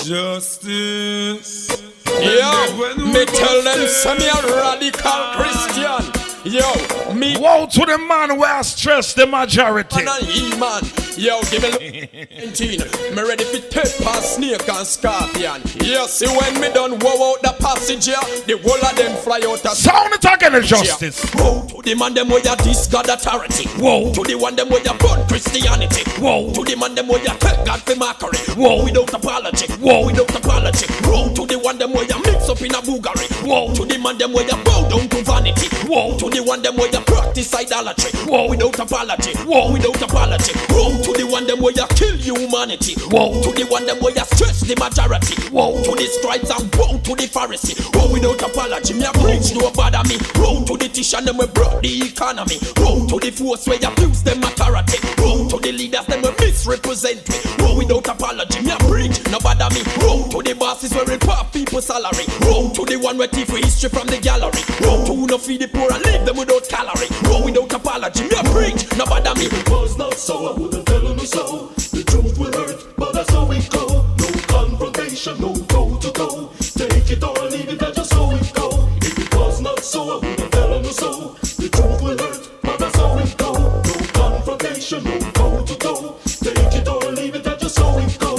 Justice. Yo, me tell them some radical Christian. Yo, me. Woe to the man where I stress the majority. Man and he man. Yo, give me 19. Me ready for take past snake and scorpion. Yo, see when me done wow out the passenger, the whole of them fly out of sound it again, justice. Woe to the man them where you this God authority. Whoa. To the one them where you burn Christianity. Whoa. To the man them where you take God for mockery. Whoa. Without apology. Whoa. Without apology. Woe to the one them where you mix up in a boogery. Whoa. To the man them where you bow down to vanity. Whoa. To the one them where you practice idolatry. Whoa. Without apology. Whoa. Without apology. Woe to the one them where you kill humanity. Whoa. To the one them where you stress the majority. Whoa. To the scribes and woe to the Pharisee. Woe without apology, me a preach no bother me. Woe to the teacher them we broke the economy. Woe to the force where you abuse them authority. Woe to the leaders them we misrepresent me. Woe without apology, me a preach no bother me. Woe to the bosses where rip off people's salary. Woe to the one where thief history from the gallery. Woe to who no feed the poor and leave them without calorie. Woe without apology, me a preach no bother me. If it was not so, I wouldn't tell them so. The truth will hurt, but that's how it go. No confrontation, no go to go. Take it or leave it, that's just how it go. If it was not so, I wouldn't tell them so. The truth will hurt, but that's how it go. No confrontation, no go to go. Take it or leave it, that's just how it go.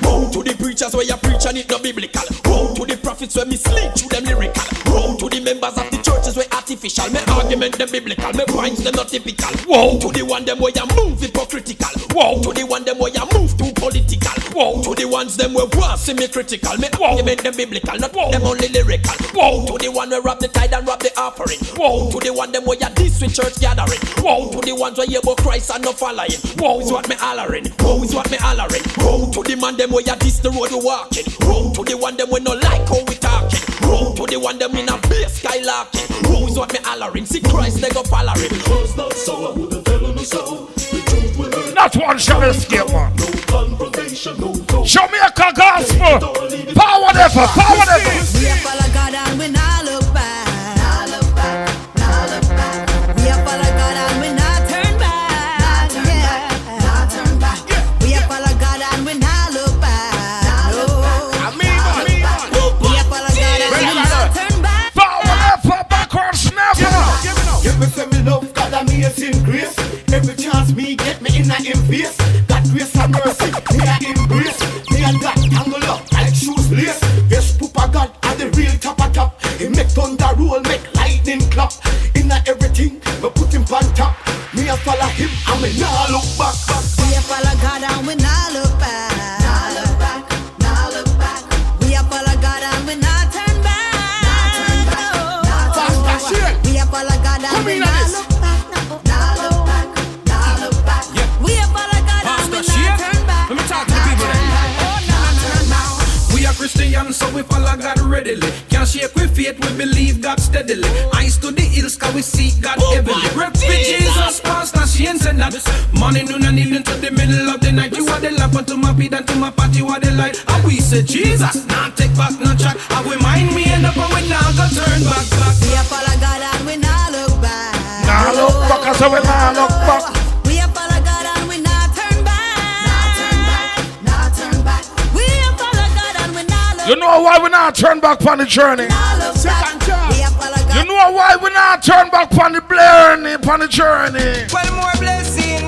Woe to the preachers where you preach and it no biblical. Woe to the prophets where mislead through them lyrical. Woe to the members of the churches where artificial. Me argument them biblical, me points them not typical. Woe to the one them where you move hypocritical. Woe to the one them where you move too political. Woe to the ones them where want semi-critical. Me argument them biblical, not them only lyrical. Woe to the one where rob the tithe and rob the offering. Woe to the one them where you diss with church gathering. Woe to the ones where you about Christ and no following. Woe is what me hollering. Woe is what me hollering. Woe to the man them where you diss the road we walking. Woe to the one them where no like how we talking. Woe to the one them in a base skylarking. Woe is what me hollering. See Christ they go following. If it was not so, I wouldn't tell them so. The truth will hurt. Not one shall escape, man. No confrontation, no go. Jamaica gospel. Power never, power never. We are follow God and we not look back. Not look back, not look back. We are follow God and we not turn back. Not turn back, not turn back. We are follow God and we not look back. Not look back, we are follow God and we not turn back. Power never, backwards never. Give me say me love God amazing grace. Every chance me get me in a face. God grace and mercy, me a embrace. Me and God tangle up like shoes lace. Yes, Papa God are the real top of top. He make thunder roll, make lightning clap. In a everything, me put him on top. Me a follow him and me nah look back. We a follow God and we not look back. Not look back, not look back. We a follow God and we not turn back. Not turn back, not turn back. We a follow God and we not look back. Not look back, not look back. We a follow God and we not turn back. Let me talk to the people then. We are Christians, so we follow God readily. Can't shake with faith, we believe God steadily. Eyes to the hills, cause we seek God heavily. Rep with Jesus, pastor, she ain't said that. Morning, noon, and evening to the middle of the night. You are the lamp unto my feet and to my path, you are the light. And we say, Jesus, now take back no track. And we mind me end up and we now go turn back. We a follow God and we not look back. Nah look back, I say we nah look back. We a follow God and we not turn back. Not turn back, not turn back. We a follow God and we not look back. You know why we not turn back on the journey? Second chance. We a follow God. You know why we not turn back on the journey, on the journey? Well, more blessing.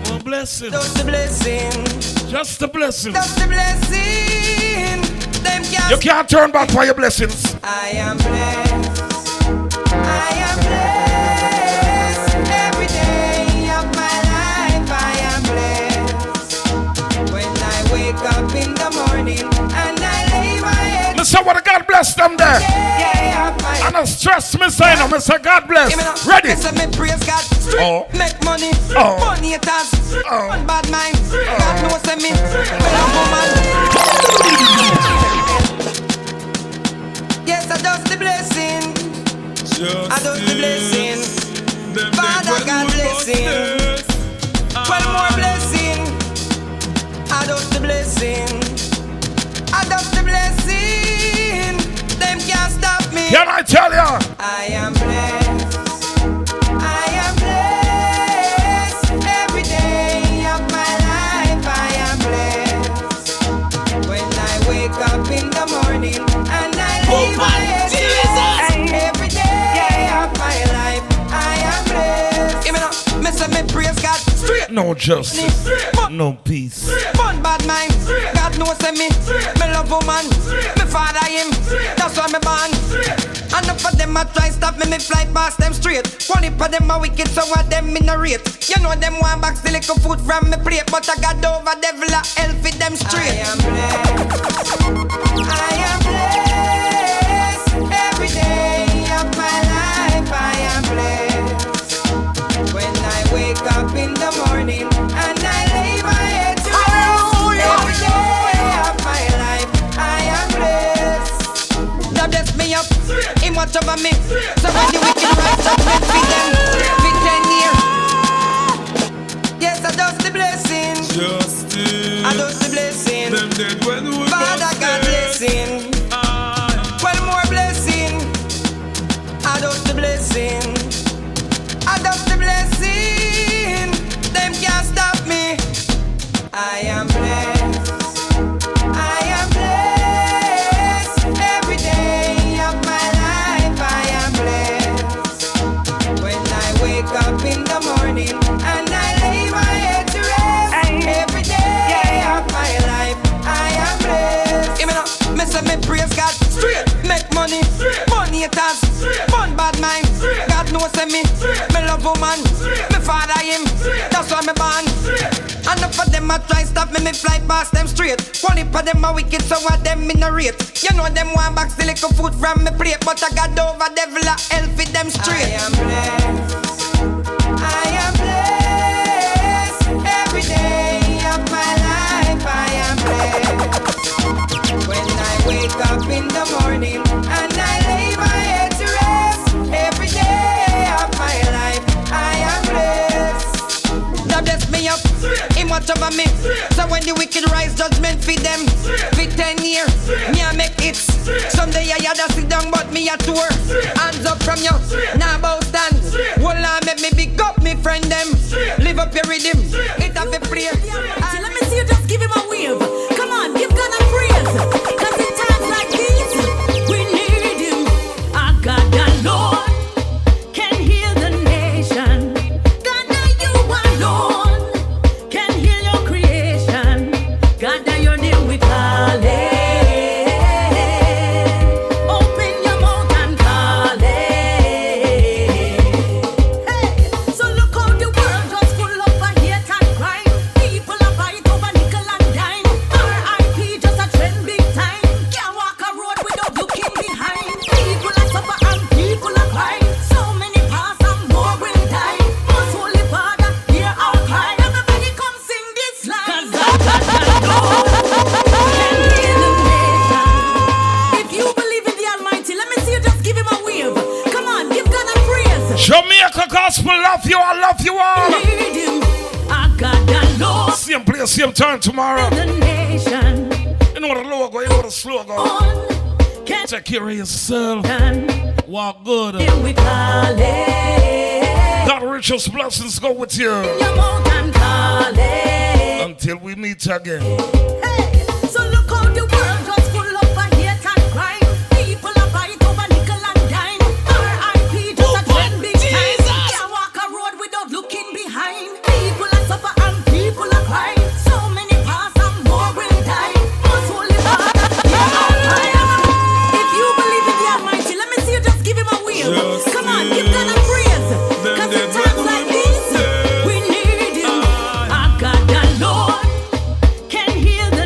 More blessings. Just the blessing. Just the blessings. Just the blessing. Them can't. You can't turn back for your blessings. I am blessed. I am blessed. Every day of my life I am blessed. When I wake up in the morning and I lay my head. Mr. What God bless them there. I don't stress me saying no, Mr. God bless. Ready? Me praise God. Oh. Make money. Oh. Money haters. On bad mind. God knows that me. Yes, I just the blessing. I just the blessing. Father God blessing. One more blessing. I just the blessing. I just the blessing. Them can't stop me. Can I tell you? I am blessed. I am blessed. Every day of my life I am blessed. When I wake up in the morning and I lay my head down. Every day of my life I am blessed. Give me now, me say me praise God. Straight. No justice. No peace. Fun bad mind. God knows me. Me love woman. Me father him. That's why me born. And enough of them a try stop me fly past them straight. One of them a wicked, so what them in a rate. You know them want back the little food from me plate, but I got over devil a hell for them straight. I am blessed. I am blessed. Every day of my life I am blessed. When I wake up in the morning and I blessing. Adopt the blessing. Them can't stop me. I am blessed. I am blessed. Every day of my life I am blessed. When I wake up in the morning and I lay my head to rest. Every day of my life I am blessed. Give me now, me say me praise God straight. Make money, money it has. Fun bad mind. God knows me. Me love woman. Me father him. That's why me born. And enough of them a try stop me fly past them straight. One heap of them a wicked, so what them in a rate. You know them want back the little food from me plate, but I got over devil a hell fit them straight. I am blessed. I am blessed. Every day of my life I am blessed. When I wake up in the morning and I lay my head to rest. Every day of my life I am blessed. Now bless me up. Him watch over me. So when the wicked rise, judgment feed them. For 10 years, me a make hits. Someday I had to sit down, but me a tour. Hands up from you, now bow stand. Hold on, make me big up me friend them. Live up your rhythm, it have a prayer. Let me see you just give him a wave. Come on, give God a praise. Cause in times like these, we need him. Our God alone can heal the nation. God, now you alone can heal your creation. God, now you're there with calling. Open your mouth and call it. Hey, so look how the world just full of a hate and crime. People are fight over nickel and dime. R.I.P. just a trend big time. Can't walk a road without looking behind. People are suffer and people are cry. So many pass and more will die. Most holy Father, hear our cry. Everybody come sing this line. 'Cause God alone can heal the nation. If you believe in the Almighty, let me see you just give him a wave. Come on, give God a praise. Jamaica Gospel, love you all, love you all. Lead him, our God alone. Same place, same time tomorrow. The nation You know the logo, you know the slogan. can Take care of yourself. Walk good. we call it. God richest blessings go with you. Your mouth and call it. Until we meet again. Hey, so look how the world just full of a hate and crime. People are fight over nickel and dime. R.I.P. just a trend big time. Can't walk a road without looking behind. People are suffer and people are cry. So many pass and more will die. Most holy Father, hear our cry. If you believe in the Almighty, let me see you just give him a wheel. Come on, give God a praise. 'Cause in times like these, we need him. Our God alone can heal the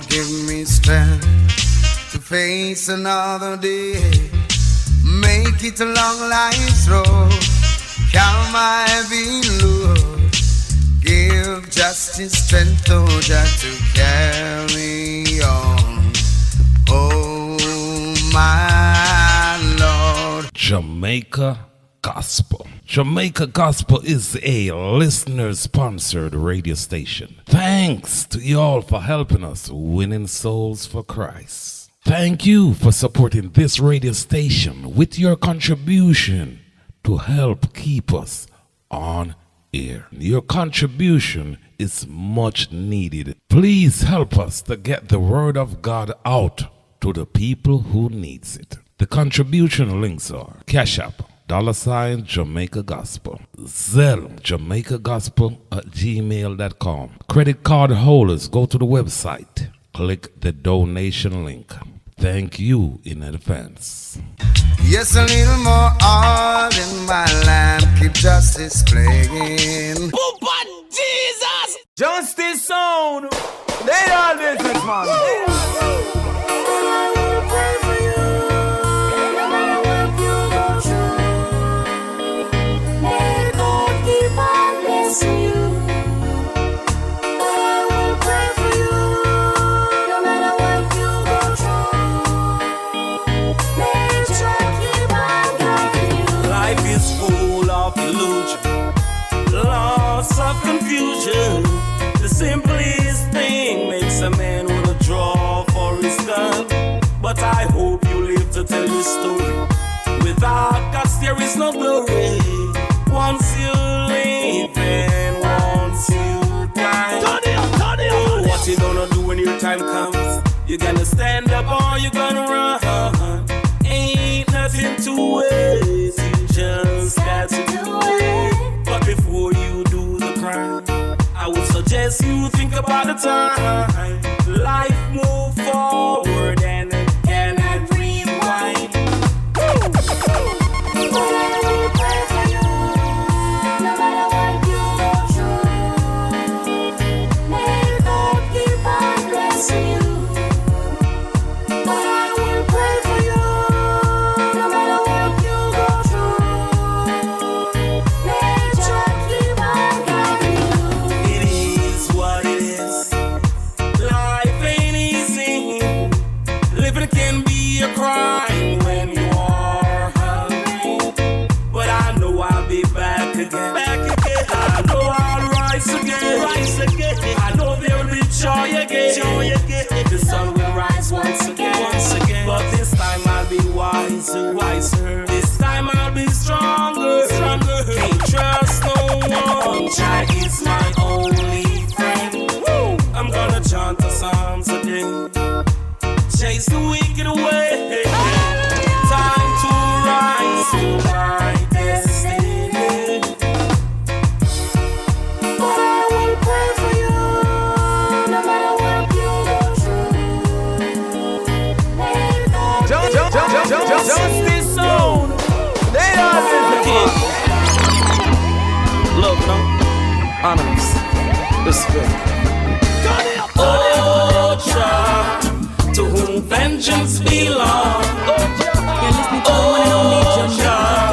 give me strength to face another day. Make it a long life's road. Calm my heavy load. Give justice strength, oh Jah, to carry on. Oh my Lord. Jamaica Gospel. Jamaica Gospel is a listener-sponsored radio station. Thanks to you all for helping us winning souls for Christ. Thank you for supporting this radio station with your contribution to help keep us on air. Your contribution is much needed. Please help us to get the word of God out to the people who needs it. The contribution links are CashApp $Jamaica Gospel, Zelle JamaicaGospel@gmail.com. Credit card holders, go to the website, click the donation link. Thank you in advance. Yes, a little more oil in my lamp, keep justice playing. But Jesus! Justice sound. They are business, man. Life is full of illusion, lots of confusion. The simplest thing makes a man wanna draw for his gun. But I hope you live to tell your story. Without God there is no glory. Once you live and once you die. Oh, what you gonna do when your time comes? You gonna stand up or you gonna run? Ain't nothing to waste. You just got to do it. But before you do the crime, I would suggest you think about the time. Life move forward and it cannot rewind. The sun will rise once again. But this time I'll be wiser. This time I'll be stronger. Can't trust no one. Jah is my only friend. I'm gonna chant the Psalms again. Chase the wicked away. Time to rise to my destiny. But I will pray for you, no matter what you go through. Justice zone. They are business. Love, no? Honors. Respect. Oh, Jah, to whom vengeance belongs. Oh, Jah,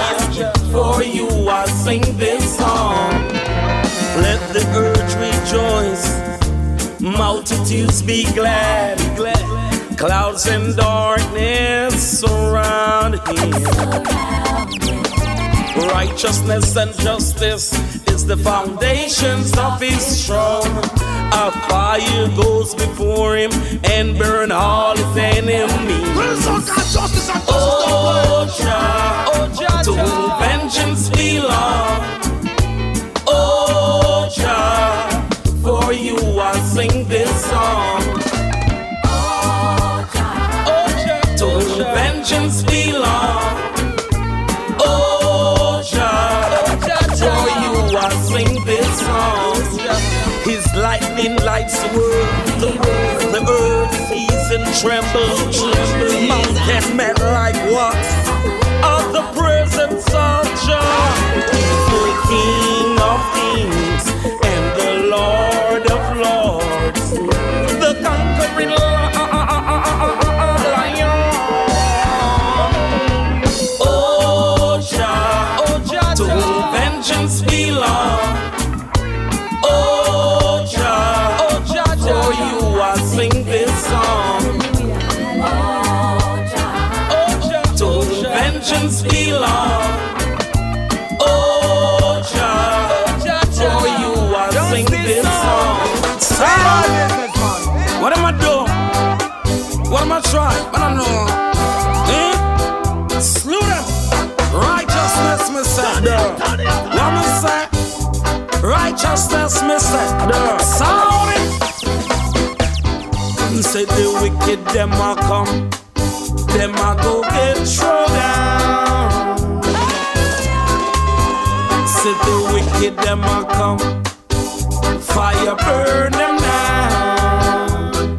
for you I sing this song. Let the earth rejoice, multitudes be glad. Clouds and darkness surround him. Righteousness and justice is the foundations of his throne. A fire goes before him and burn all his enemies. Oh, Jah, to whom vengeance belongs. Oh, Jah, for you I sing this song. To whom vengeance belongs. Oh, Jah, for you I sing this song. His lightning lights the world. The earth sees and trembles. Mountain men like what? Of the presence of Jah. He's the King of kings and the Lord of lords. The conquering praise belong. Oh, Jah, for you I sing this song. What am I doing? What am I trying? I don't know. Slew them. Righteousness, me say. What me say? Righteousness, me say. Sound it. Say the wicked, them a come. Them a go get thrown down. Say the wicked, them a come. Fire burn them down.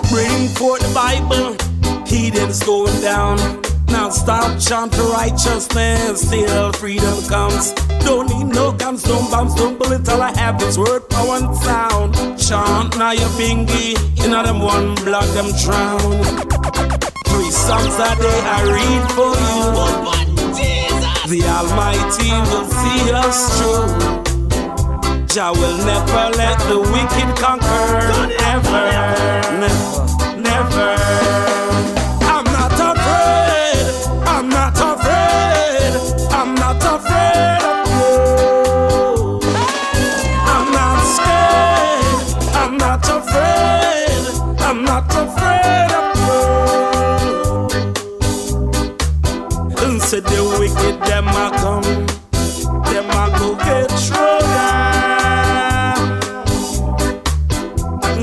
Bring forth the Bible. Heathens going down. Now stop chanting righteousness till freedom comes. Don't need no guns, no bombs, don't bullet. All I have is word, power and sound. Chant now your bingy, in them one block them drown. 3 songs a day I read for you. The Almighty will see us through. Jah will never let the wicked conquer. Never, never, never. I'm not afraid. I'm not afraid. I'm not afraid of you. I'm not scared. I'm not afraid. I'm not afraid of you. And said the wicked them a come. Them a go get thrown down.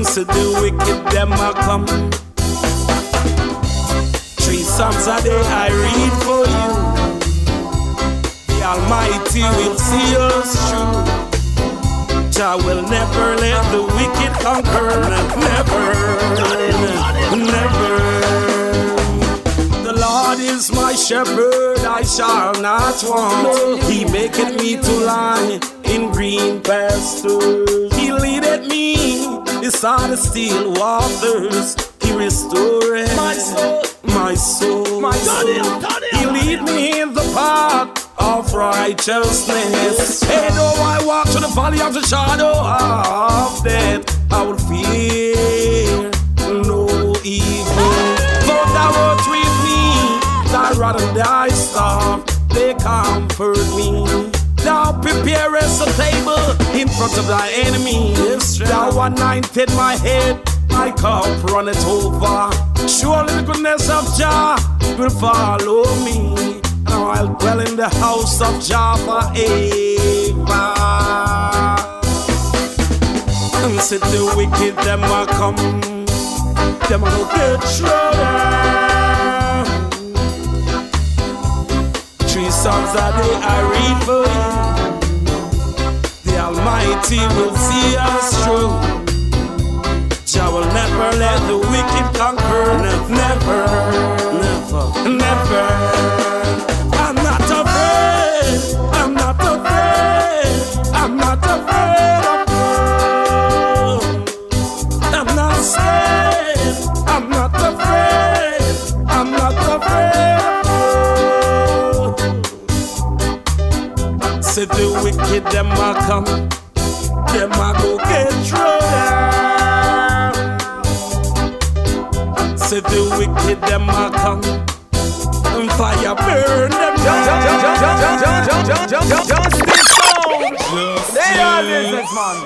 So the wicked them a come. 3 songs a day I read for you. The Almighty will see us through. Jah will never let the wicked conquer. Never, never. The Lord is my shepherd, I shall not want. He maketh me to lie in green pastures. He leadeth me beside the still waters. He restoreth my soul, my soul, my soul. He lead me in the path of righteousness. Hey, though I walk through the valley of the shadow of death, I will fear no evil. Though thou art with me, thy rod and thy staff, they comfort me. Thou preparest a table in front of thy enemies. Thou anointed my head, my cup runneth over. Surely the goodness of Jah will follow me. Now I'll dwell in the house of Jah forever. And said the wicked them a come. Them a go get thrown down. 3 songs a day I read for you. The Almighty will see us through. Jah will never let the wicked conquer. Never, never, never. I'm not afraid. I'm not afraid. I'm not afraid of you. I'm not scared. I'm not afraid. I'm not afraid of you. Say the wicked them a come. Them a go get thrown down. Say the wicked them a come. And fire burn them down. Justice sound. They are businessman.